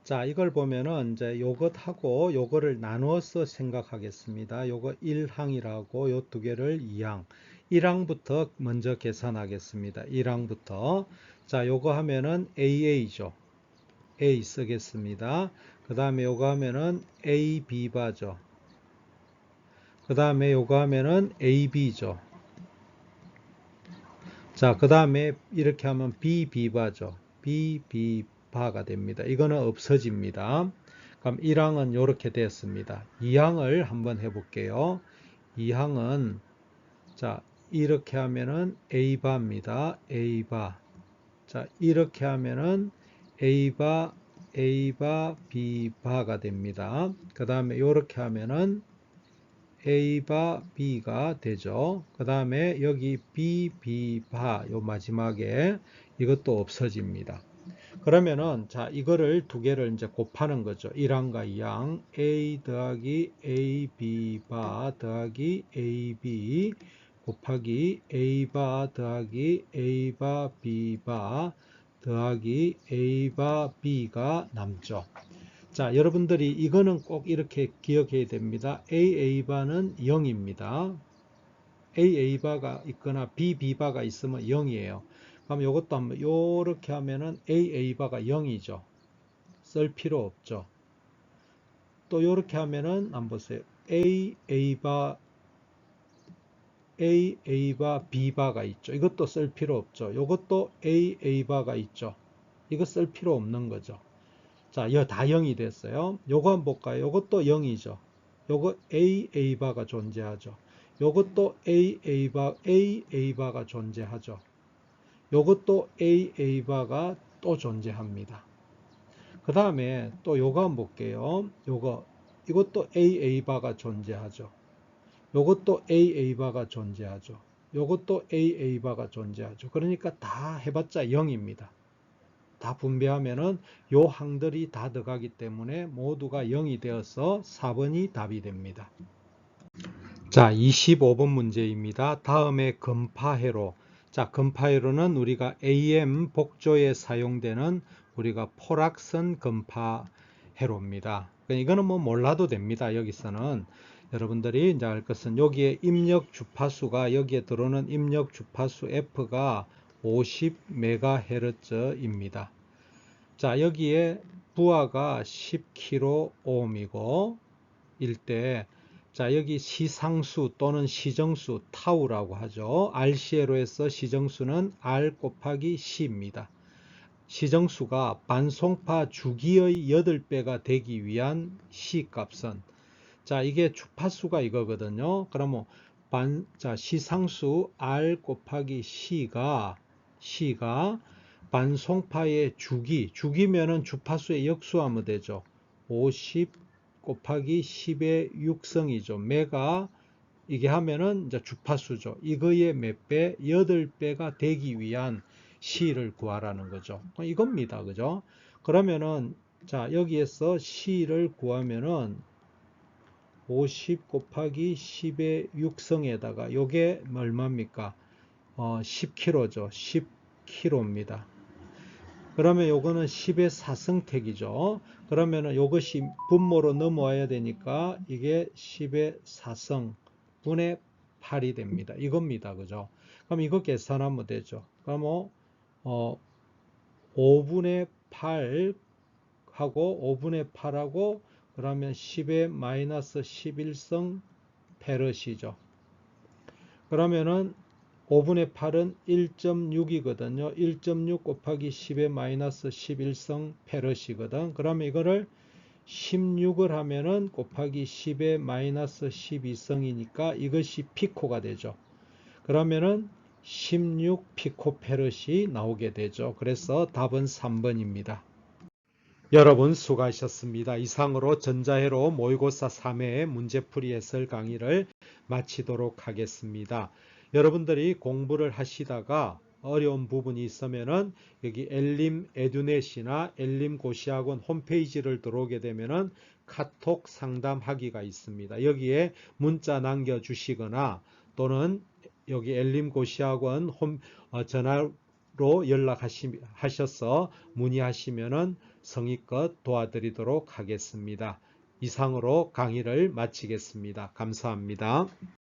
자, 이걸 보면은 이제 요것하고 요거를 나누어서 생각하겠습니다. 요거 1항이라고 요 두 개를 2항. 1항부터 먼저 계산하겠습니다. 1항부터. 자, 요거 하면은 AA죠. A 쓰겠습니다. 그 다음에 요거 하면은 AB바죠. 그 다음에 요거 하면은 AB죠. 자, 그 다음에 이렇게 하면 BB바죠. BB바가 됩니다. 이거는 없어집니다. 그럼 1항은 이렇게 됐습니다. 2항을 한번 해볼게요. 2항은 자, 이렇게 하면은 A바입니다. A바. 자, 이렇게 하면은 A바, A바, B바가 됩니다. 그 다음에 이렇게 하면은 A바 B가 되죠. 그 다음에 여기 B, B바 요 마지막에 이것도 없어집니다. 그러면은 자 이거를 두 개를 이제 곱하는 거죠. 1항과 2항 A 더하기 AB바 더하기 AB 곱하기 A바 더하기 A바 B바 더하기 A바 B가 남죠. 자, 여러분들이 이거는 꼭 이렇게 기억해야 됩니다. AA바는 0입니다. AA바가 있거나 BB바가 있으면 0이에요. 그럼 이것도 한번 이렇게 하면은 AA바가 0이죠. 쓸 필요 없죠. 또 이렇게 하면은 한번 보세요. AA바 B바가 있죠. 이것도 쓸 필요 없죠. 이것도 AA바가 있죠. 이거 쓸 필요 없는 거죠. 자, 이거 다 0이 됐어요. 요거 한번 볼까요? 요것도 0이죠. 요거 AA바가 존재하죠. 요것도 AA바가 존재하죠. 요것도 AA바가 또 존재합니다. 그 다음에 또 요거 한번 볼게요. 이것도 AA바가 존재하죠. 요것도 AA바가 존재하죠. 요것도 AA바가 존재하죠. 그러니까 다 해봤자 0입니다. 다 분배하면은 요 항들이 다 들어가기 때문에 모두가 0이 되어서 4번이 답이 됩니다. 자, 25번 문제입니다. 다음에 금파회로. 자, 금파회로는 우리가 AM 복조에 사용되는 우리가 포락선 금파회로입니다. 이거는 뭐 몰라도 됩니다. 여기서는 여러분들이 이제 알 것은 여기에 입력 주파수가 여기에 들어오는 입력 주파수 F가 50MHz입니다. 자, 여기에 부하가 10kΩ이고 일 때, 자, 여기 시상수 또는 시정수 타우라고 하죠. RCLO에서 시정수는 R 곱하기 C입니다. 시정수가 반송파 주기의 8배가 되기 위한 C 값은 자, 이게 주파수가 이거거든요. 그러면 자, 시상수 R 곱하기 C가 반송파의 주기면은 주파수의 역수하면 되죠. 50 곱하기 10의 6성이죠. 매가 이게 하면은 이제 주파수죠. 이거의 몇 배? 8배가 되기 위한 C를 구하라는 거죠. 이겁니다. 그죠? 그러면은 자, 여기에서 C를 구하면은 50 곱하기 10의 6성에다가 요게 얼마입니까? 10kg죠. 10kg입니다. 그러면 요거는 10의 4승택이죠. 그러면은 요것이 분모로 넘어와야 되니까 이게 10의 4승 분의 8이 됩니다. 이겁니다. 그죠? 그럼 이거 계산하면 되죠. 그럼 5분의 8 하고 5분의 8하고 그러면 10의 마이너스 11성 페르시죠. 그러면은 5분의 8은 1.6이거든요. 1.6 곱하기 10의 마이너스 11성 페르시거든. 그러면 이거를 16을 하면은 곱하기 10의 마이너스 12성이니까 이것이 피코가 되죠. 그러면은 16 피코페르시 나오게 되죠. 그래서 답은 3번입니다. 여러분 수고하셨습니다. 이상으로 전자회로 모의고사 3회 문제풀이 해설 강의를 마치도록 하겠습니다. 여러분들이 공부를 하시다가 어려운 부분이 있으면은 여기 엘림 에듀넷이나 엘림 고시학원 홈페이지를 들어오게 되면은 카톡 상담하기가 있습니다. 여기에 문자 남겨주시거나 또는 여기 엘림 고시학원 전화로 연락하셔서 문의하시면은 성의껏 도와드리도록 하겠습니다. 이상으로 강의를 마치겠습니다. 감사합니다.